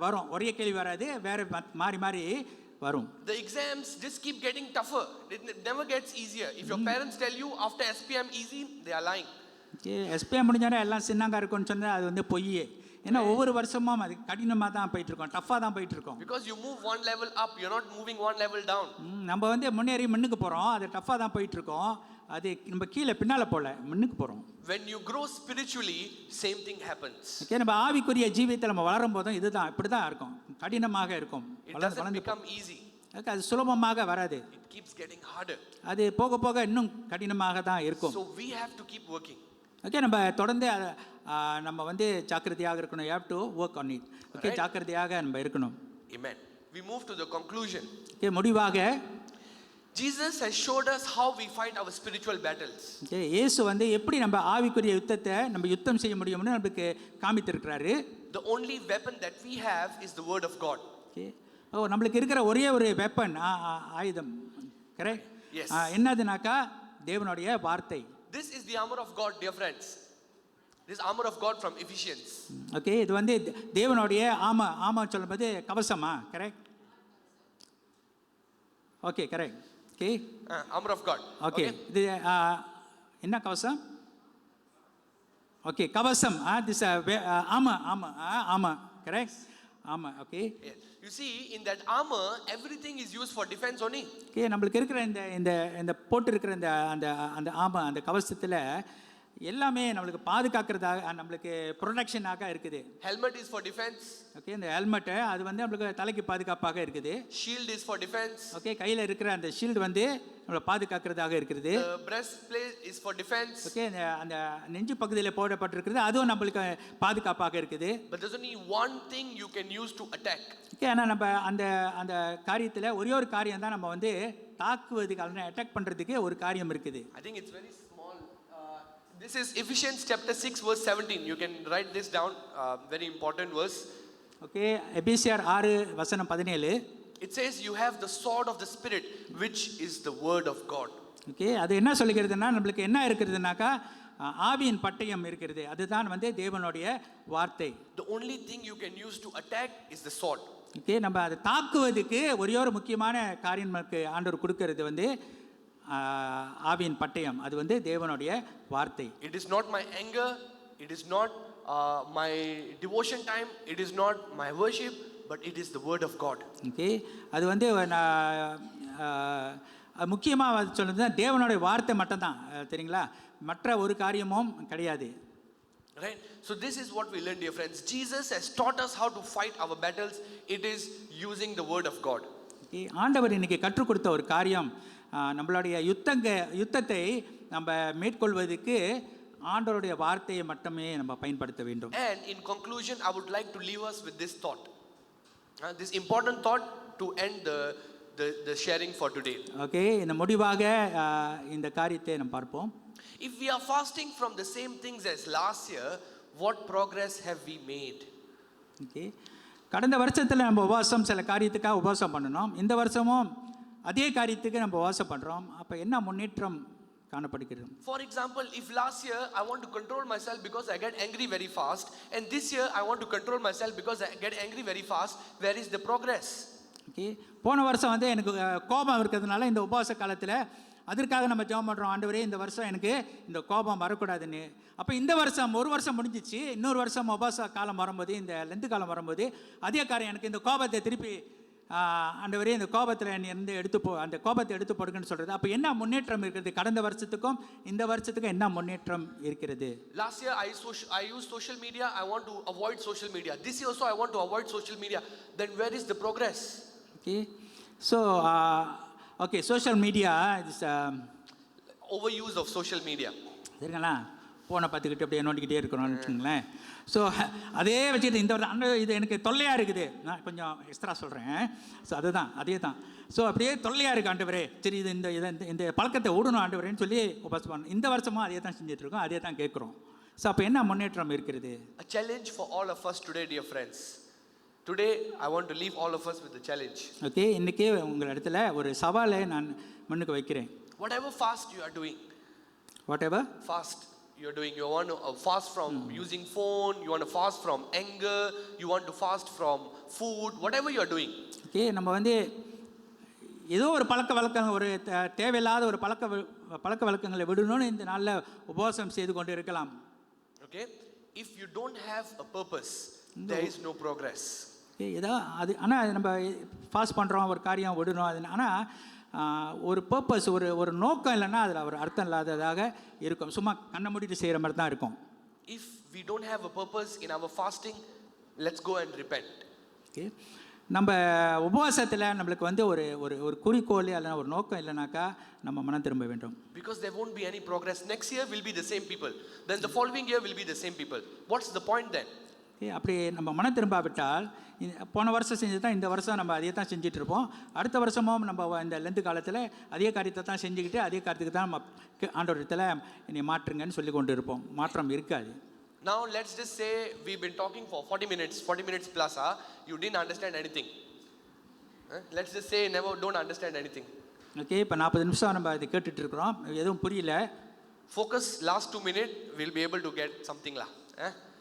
வரும், ஒரே கேள்வி வராது, வேறு மாறி மாறி வரும். The exams just keep getting tougher. It never gets easier. If your parents tell you after SPM easy, they are lying. SPM முடிஞ்சாலே எல்லாம் சின்னங்க இருக்குன்னு சொன்னால் அது பொய்யே. ஏன்னா ஒவ்வொரு வருஷமும் அது கடினமாக தான் போயிட்டு இருக்கோம், டஃப்பாக தான் போயிட்டு இருக்கோம். Because you move one level up, you're not moving one level down. நம்ம முன்னேறி முன்னுக்கு போகிறோம், அது டஃப்பாக தான் போயிட்டு இருக்கோம், அது நம்ம கீழே பின்னால் போல முன்னுக்கு போகிறோம். When you grow spiritually, same thing happens. Okay, நம்ம ஆவிக்குரிய ஜீவியத்தில் நம்ம வளரும் போதும் இதுதான் இப்படி தான் இருக்கும், கடினமாக இருக்கும். It doesn't become easy. அது சுலபமாக வராது, it keeps getting harder. அது போக போக இன்னும் கடினமாக தான் இருக்கும். So we have to keep working. Okay, நம்ம தொடர்ந்து நம்ம ஜாக்கிரதையாக இருக்கணும். You have to work on it. Okay, ஜாக்கிரதையாக நம்ம இருக்கணும். Amen. We move to the conclusion. Okay, முடிவாக Jesus has showed us how we fight our spiritual battles. Okay, இயேசு எப்படி நம்ம ஆவிக்குரிய யுத்தத்தை நம்ம யுத்தம் செய்ய முடியும்னு நமக்கு காமித்திருக்கிறாரு. The only weapon that we have is the word of God. Okay, நம்மளுக்கு இருக்கிற ஒரே ஒரு வெப்பன், ஆயுதம், கரெக்ட்? என்னதுனாக்கா தேவனுடைய வார்த்தை. This is the armor of God, dear friends. This armor of God from Ephesians. Okay, இது தேவனுடைய ஆமா சொல்லும்போது கவசமா, correct? Okay, correct. Okay, armor of God. Okay, இது என்ன கவசம்? ஓகே, கவசம். திஸ் ஆமா, கரெக்ட்? ஆமா, okay. You see, in that armor everything is used for defense only. Okay, நம்மளுக்கு இருக்கிற இந்த போட்டு இருக்கிற அந்த அந்த கவசத்துல எல்லாமே நம்மளுக்கு பாதுகாக்கிறதாக, நம்மளுக்கு ப்ரொடெக்ஷனாக இருக்குது. Helmet is for defense. Okay, இந்த ஹெல்மெட் அது நம்மளுக்கு தலைக்கு பாதுகாப்பாக இருக்குது. Shield is for defense. Okay, கையில் இருக்கிற அந்த ஷீல்டு நம்மளை பாதுகாக்கிறதாக இருக்குது. The breastplate is for defense. Okay, அந்த நெஞ்சு பகுதியில் போடப்பட்டிருக்கிறது அதுவும் நம்மளுக்கு பாதுகாப்பாக இருக்குது. But there's only one thing you can use to attack. Okay, ஆனால் நம்ம அந்த காரியத்தில் ஒரே ஒரு காரியம் தான் நம்ம தாக்குவதுக்கு, அட்டாக் பண்ணுறதுக்கு ஒரு காரியம் இருக்குது. I think it's very small. This is Ephesians chapter 6 verse 17. You can write this down, very important verse. Okay, எபேசியர் 6:17. It says you have the sword of the spirit, which is the word of God. Okay, அது என்ன சொல்லுகிறதுனா நம்மளுக்கு என்ன இருக்கிறதுனாக்கா ஆவியின் பட்டயம் இருக்கிறது, அதுதான் தேவனுடைய வார்த்தை. The only thing you can use to attack is the sword. Okay, நம்ம அதை தாக்குவதுக்கு ஒரே ஒரு முக்கியமான காரியம் நமக்கு ஆண்டவர் கொடுக்கிறது ஆவியின் பட்டயம், அது வந்து தேவனுடைய வார்த்தை. It is not my anger, it is not my devotion time, it is not my worship, but it is the word of God. Okay, அது வந்து முக்கியமாக சொல்லுறது தேவனுடைய வார்த்தை மட்டும்தான், தெரியுங்களா, மற்ற ஒரு காரியமும் கிடையாது. Right? So this is what we learn, dear friends. Jesus has taught us how to fight our battles. It is using the word of God. Okay, ஆண்டவர் இன்னைக்கு கற்றுக் கொடுத்த ஒரு காரியம், நம்மளுடைய யுத்தத்தை நம்ம மேற்கொள்வதற்கு ஆண்டவருடைய வார்த்தையை மட்டுமே நம்ம பயன்படுத்த வேண்டும். And in conclusion, I would like to leave us with this thought, this important thought to end the sharing for today. Okay, இந்த முடிவாக இந்த காரியத்தை நம்ம பார்ப்போம். If we are fasting from the same things as last year, what progress have we made? Okay, கடந்த வருஷத்தில் நம்ம உபவாசம் சில காரியத்துக்காக உபவாசம் பண்ணணும், இந்த வருஷமும் அதே காரியத்துக்கு நம்ம உபவாசம் பண்ணுறோம், அப்போ என்ன முன்னேற்றம் காணப்படுகிறது? For example, if last year I want to control myself because I get angry very fast, and this year I want to control myself because I get angry very fast, where is the progress? Okay, போன வருஷம் வந்து எனக்கு கோபம் இருக்கிறதுனால இந்த உபவாச காலத்தில் அதற்காக நம்ம ஜெபம் பண்ணுறோம், ஆண்டவரே இந்த வருஷம் எனக்கு இந்த கோபம் வரக்கூடாதுன்னு. அப்போ இந்த வருஷம் ஒரு வருஷம் முடிஞ்சிச்சு, இன்னொரு வருஷம் உபவாச காலம் வரும்போது, இந்த லெந்து காலம் வரும்போது அதே காரியம், எனக்கு இந்த கோபத்தை திருப்பி ஆண்டவரே இந்த கோபத்தில் இருந்து அந்த கோபத்தை எடுத்து போடுங்கன்னு சொல்கிறது. அப்போ என்ன முன்னேற்றம் இருக்கிறது? கடந்த வருஷத்துக்கும் இந்த வருஷத்துக்கும் என்ன முன்னேற்றம் இருக்கிறது? Last year I used social media, I want to avoid social media. This year also I want to avoid social media. Then where is the progress? Okay, so okay, social media is overuse of social media. சரிங்களா, ஃபோனை பார்த்துக்கிட்டு அப்படியே நோண்டிக்கிட்டே இருக்கிறோம்னு வச்சுங்களேன். So அதே வச்சுக்கிட்டு இந்த இது எனக்கு தொல்லையாக இருக்குது, நான் கொஞ்சம் எக்ஸ்ட்ரா சொல்கிறேன். ஸோ அதே தான் ஸோ அப்படியே தொல்லையாக இருக்குது ஆண்டவரே, சரி இது இந்த பழக்கத்தை விடணும் ஆண்டவரேன்னு சொல்லி உபவாசம் பண்ணணும். இந்த வருஷமும் அதே தான் செஞ்சிட்ருக்கோம், அதே தான் கேட்குறோம். ஸோ அப்போ என்ன முன்னேற்றம் இருக்கிறது? A challenge for all of us today, dear friends. Today I want to leave all of us with a challenge. Okay, இன்றைக்கே உங்கள் இடத்துல ஒரு சவாலை நான் முன்னுக்கு வைக்கிறேன். Whatever fast you are doing, whatever fast you're doing, you want to fast from using phone, you want to fast from anger, you want to fast from food, whatever you're doing. Okay, நம்ம வந்து ஏதோ ஒரு பழக்க வழக்கம், ஒரு தேவையில்லாத ஒரு பழக்க வழக்கங்களை விடணும்னு இந்த நாளில் உபவாசம் செய்து கொண்டு இருக்கலாம். Okay, if you don't have a purpose, there is no progress. ஏதோ அது, ஆனால் நம்ம ஃபாஸ்ட் பண்ணுறோம், ஒரு காரியம் விடணும், அது ஆனால் ஒரு பர்பஸ், ஒரு நோக்கம் இல்லைன்னா அதில் ஒரு அர்த்தம் இல்லாததாக இருக்கும், சும்மா கண்ணை மூடிட்டு செய்கிற மாதிரி தான் இருக்கும். If we don't have a purpose in our fasting, let's go and repent. Okay, நம்ம உபவாசத்தில் நம்மளுக்கு வந்து ஒரு குறிக்கோள் இல்லைனா ஒரு நோக்கம் இல்லைனாக்கா நம்ம மனம் திரும்ப வேண்டும். Because there won't be any progress. Next year will be the same people, then the following year will be the same people. What's the point then? அப்படி நம்ம மனம் திரும்பாவிட்டால், போன வருஷம் செஞ்சது தான் இந்த வருஷம் நம்ம அதே தான் செஞ்சிட்ருப்போம், அடுத்த வருஷமும் நம்ம இந்த லெந்து காலத்தில் அதே காரியத்தை தான் செஞ்சுக்கிட்டு அதே காரியத்துக்கு தான் நம்ம ஆண்டவரத்தில் என்னை மாற்றுங்கன்னு சொல்லி கொண்டு இருப்போம், மாற்றம் இருக்காது. Now let's just say we've been talking for 40 minutes plus, you didn't understand anything. Let's just say don't understand anything. Okay, இப்போ 40 நிமிஷம் நம்ம அதை கேட்டுட்டு இருக்கிறோம், எதுவும் புரியல. Focus last 2 minutes, we'll be able to get something lah.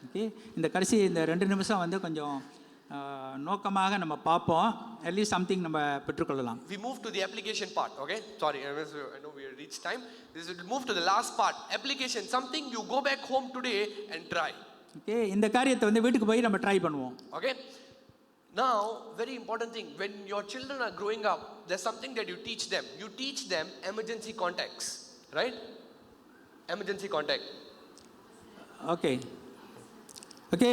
Okay, இந்த கடைசி இந்த 2 நிமிஷம் வந்து கொஞ்சம் நோக்கமாக நம்ம பார்ப்போம், அட்லீஸ்ட் சம்திங் நம்ம பெற்றுக்கொள்ளலாம். We move to the application part, okay? Sorry, I know we reached time. This will move to the last part, application, something you go back home today and try. Okay, இந்த காரியத்தை வந்து வீட்டுக்கு போய் நம்ம try பண்ணுவோம். Okay? Now, very important thing, when your children are growing up, there's something that you teach them. You teach them emergency contacts, right? Emergency contact. Okay. Okay,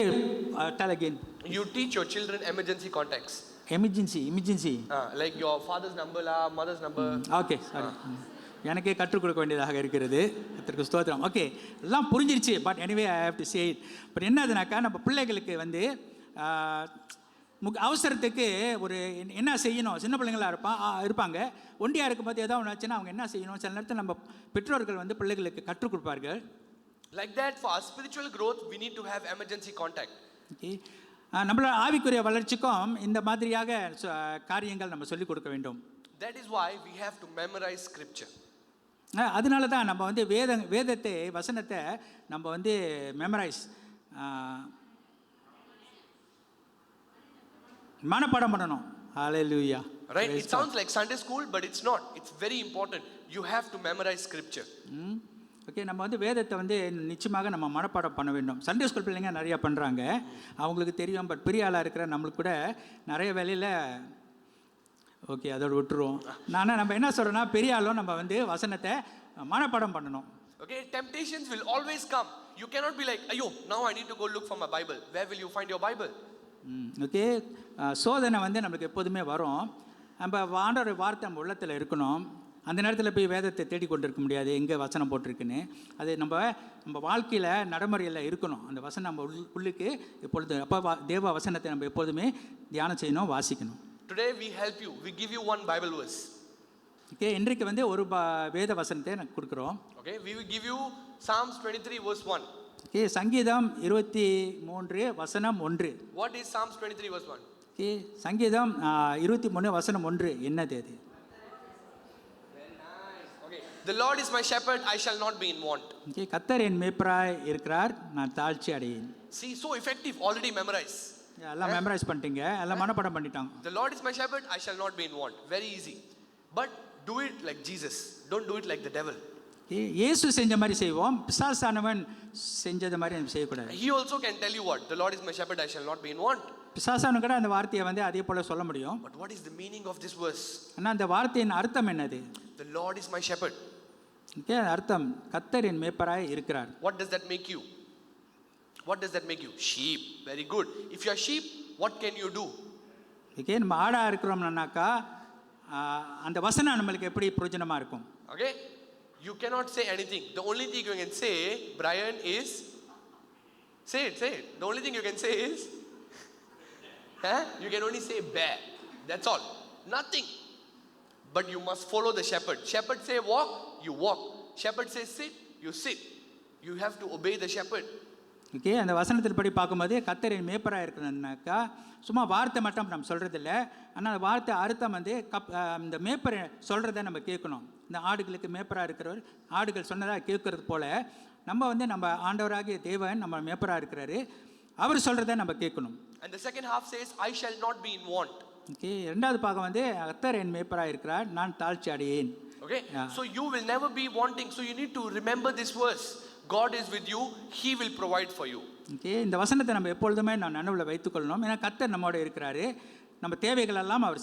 tell again. You teach your children emergency contacts. Emergency. Like your father's number la, mother's number. Okay, sorry. எனக்கே கற்றுக் கொடுக்க வேண்டியதாக இருக்கிறது, அதற்கு ஸ்தோத்திரம். Okay, எல்லாம் புரிஞ்சிருச்சு, but anyway I have to say it. But என்னதுனாக்கா, நம்ம பிள்ளைகளுக்கு வந்து அவசரத்துக்கு ஒரு என்ன செய்யணும், சின்ன பிள்ளைங்களாக இருப்பாங்க, ஒண்டியாக இருக்கும்போது ஏதோ ஒன்று ஆச்சுன்னா அவங்க என்ன செய்யணும், சில நேரத்தில் நம்ம பெற்றோர்கள் வந்து பிள்ளைகளுக்கு கற்றுக் கொடுப்பார்கள். Like that, for our spiritual growth, we need to have emergency contact. Okay, நம்மளோட ஆவிக்குரிய வளர்ச்சிக்கும் இந்த மாதிரியாக காரியங்கள் நம்ம சொல்லிக் கொடுக்க வேண்டும். That is why we have to memorize scripture. அதனால தான் நம்ம வந்து வேதத்தை வசனத்தை நம்ம வந்து மெமரைஸ் மனப்பாடம் பண்ணணும். ஹல்லேலூயா. Right? It sounds like Sunday school, but it's not. It's very important. You have to memorize scripture. Okay, நம்ம வந்து வேதத்தை வந்து நிச்சயமாக நம்ம மனப்பாடம் பண்ண வேண்டும். சண்டே ஸ்கூல் பிள்ளைங்க நிறையா பண்ணுறாங்க, அவங்களுக்கு தெரியும். பட் பெரிய ஆளாக இருக்கிற நம்மளுக்கு கூட நிறைய வேலையில் ஓகே அதோட விட்டுருவோம். நம்ம என்ன சொல்கிறோன்னா, பெரிய ஆளும் நம்ம வந்து வசனத்தை மனப்பாடம் பண்ணணும். Okay, temptations will always come. You cannot be like, "Ayo, now I need to go look for my Bible." Where will you find your Bible? Okay, சோதனை வந்து நம்மளுக்கு எப்போதுமே வரும். நம்ம ஆண்டோட வார்த்தை நம்ம உள்ளத்தில் இருக்கணும். அந்த நேரத்தில் போய் வேதத்தை தேடிக்கொண்டு இருக்க முடியாது, எங்கே வசனம் போட்டிருக்குன்னு. அது நம்ம வாழ்க்கையில் நடைமுறையில் இருக்கணும். அந்த வசனம் நம்ம உள்ளுக்கு எப்பொழுது அப்போ தேவ வசனத்தை நம்ம எப்பொழுதுமே தியானம் செய்யணும், வாசிக்கணும். Today we help you. We give you one Bible verse. Okay, இன்றைக்கு வந்து ஒரு வேத வசனத்தை நான் கொடுக்குறோம். Okay, we will give you Psalms 23 verse 1. Okay, சங்கீதம் 23 வசனம் 1. What is Psalms 23 verse 1? Okay, சங்கீதம் 23 வசனம் 1 என்னது அது? Okay, the Lord is my shepherd, I shall not be in want. Okay, கர்த்தர் என் மேய்ப்பராய் இருக்கிறார், நான் தாழ்ச்சி அடையேன். See, so effective, already memorize. எல்லாம் மெமரைஸ் பண்ணிட்டீங்க, எல்லாம் மனப்பாடம் பண்ணிட்டாங்க. The Lord is my shepherd, I shall not be in want. Very easy. But do it like Jesus. Don't do it like the devil. இயேசு செஞ்ச மாதிரி செய்வோம், பிசாசானவன் செஞ்சது மாதிரி நம்ம செய்யக்கூடாது. He also can tell you what? The Lord is my shepherd, I shall not be in want. பிசாசானவன் கூட அந்த வார்த்தையை வந்து அதே போல சொல்ல முடியும். But what is the meaning of this verse? ஆனால் அந்த வார்த்தையின் அர்த்தம் என்னது? The Lord is my shepherd. Okay, அர்த்தம் கர்த்தர் என் மேய்ப்பராய் இருக்கிறார். What does that make you? What does that make you? Sheep. Very good. If you are sheep, what can you do? Okay, நம்ம ஆடாக இருக்கிறோம்னாக்கா அந்த வசனம் நம்மளுக்கு எப்படி பிரயோஜனமாக இருக்கும்? Okay? You cannot say anything. The only thing you can say, Brian, is say it. The only thing you can say is you can only say bear. That's all. Nothing. But you must follow the shepherd. Shepherd say walk, you walk. Shepherd say sit, you sit. You have to obey the shepherd. Okay, அந்த வசனத்தில் படி பார்க்கும்போது கர்த்தர் என் மேய்ப்பராக இருக்கிறதுனாக்கா சும்மா வார்த்தை மட்டும் நம்ம சொல்கிறதில்ல. ஆனால் அந்த வார்த்தை அர்த்தம் வந்து இந்த மேய்ப்பரை சொல்கிறத நம்ம கேட்கணும். இந்த ஆடுகளுக்கு மேய்ப்பராக இருக்கிறவர் ஆடுகள் சொன்னதாக கேட்கறது போல் நம்ம வந்து நம்ம ஆண்டவராகிய தேவன் நம்ம மேய்ப்பராக இருக்கிறாரு, அவர் சொல்கிறத நம்ம கேட்கணும். And the second half says, I shall not be in want. Okay, ரெண்டாவது பாகம் வந்து கர்த்தர் என் மேய்ப்பராக இருக்கிறார், நான் தாழ்ச்சி அடையேன். Okay, so you will never be wanting. So you need to remember this verse. God is with you, He will provide for you. Okay, இந்த வசனத்தை நம்ம எப்பொழுதுமே நான் நினைவில் வைத்துக்கொள்ளணும். ஏன்னா கர்த்தர் நம்மோட இருக்கிறாரு, நம்ம தேவைகள் எல்லாம் அவர்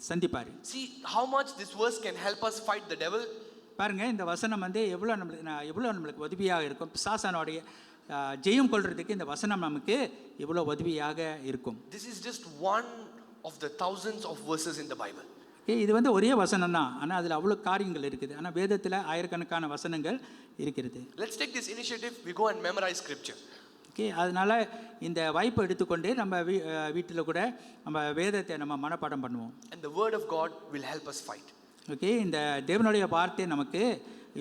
சந்திப்பார். See how much this verse can help us fight the devil. பாருங்க, இந்த வசனம் வந்து எவ்வளோ நம்மளுக்கு உதவியாக இருக்கும். பிசாசானோடைய ஜெயம் கொள்றதுக்கு இந்த வசனம் நமக்கு எவ்வளோ உதவியாக இருக்கும். This is just one of the thousands of verses in the Bible. இது வந்து ஒரே வசனம் தான், ஆனால் அதில் அவ்வளோ காரியங்கள் இருக்குது. ஆனால் வேதத்தில் ஆயிரக்கணக்கான வசனங்கள் இருக்கிறது. Let's take this initiative. We go and memorize scripture. Okay, அதனால் இந்த வாய்ப்பை எடுத்துக்கொண்டு நம்ம வீட்டில் கூட நம்ம வேதத்தை நம்ம மனப்பாடம் பண்ணுவோம். And the word of God will help us fight. Okay, இந்த தேவனுடைய வார்த்தை நமக்கு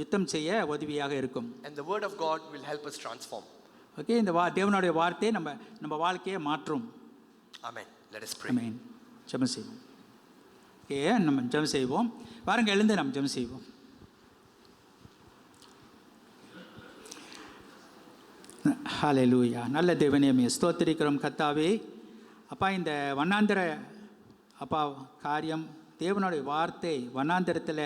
யுத்தம் செய்ய உதவியாக இருக்கும். And the word of God will help us transform. Okay, இந்த தேவனுடைய வார்த்தை நம்ம வாழ்க்கையை மாற்றும். Amen. Let us pray. ஆமென். ஜெபம் செய்வோம். ஓகே, நம்ம ஜெபம் செய்வோம். பாருங்க, எழுந்து நம்ம ஜெபம் செய்வோம். ஹல்லேலூயா. நல்ல தேவனே, ஸ்தோத்திரிக்கிறோம் கர்த்தாவே. அப்பா, இந்த வண்ணாந்திர அப்பா காரியம் தேவனுடைய வார்த்தை வண்ணாந்திரத்தில்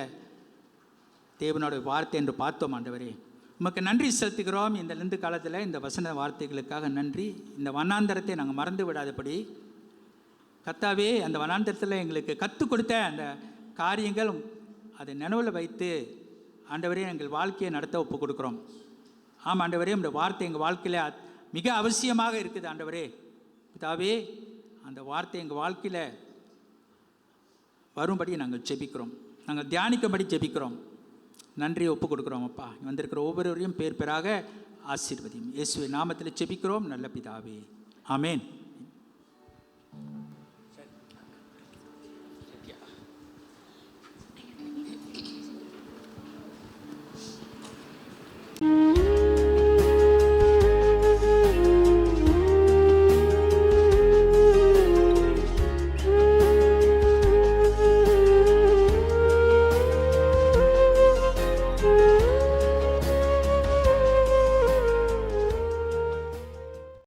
தேவனுடைய வார்த்தை என்று பார்த்தோம் ஆண்டவரே. உமக்கு நன்றி செலுத்துகிறோம். இந்த லெந்து காலத்தில் இந்த வசன வார்த்தைகளுக்காக நன்றி. இந்த வண்ணாந்திரத்தை நாங்கள் மறந்து விடாதபடி கர்த்தாவே, அந்த வண்ணாந்திரத்தில் எங்களுக்கு கற்றுக் கொடுத்த அந்த காரியங்கள் அதை நினைவில் வைத்து ஆண்டவரே எங்கள் வாழ்க்கையை நடத்த ஒப்பு கொடுக்குறோம். ஆமாம் ஆண்டவரே, இந்த வார்த்தை எங்கள் வாழ்க்கையில் மிக அவசியமாக இருக்குது ஆண்டவரே. பிதாவே, அந்த வார்த்தை எங்கள் வாழ்க்கையில் வரும்படி நாங்கள் ஜெபிக்கிறோம், நாங்கள் தியானிக்கும்படி ஜெபிக்கிறோம். நன்றி ஒப்பு கொடுக்குறோம் அப்பா. வந்திருக்கிற ஒவ்வொருவரையும் பேர் பேராக ஆசீர்வதியும். இயேசுவின் நாமத்தில் ஜெபிக்கிறோம் நல்ல பிதாவே. ஆமென்.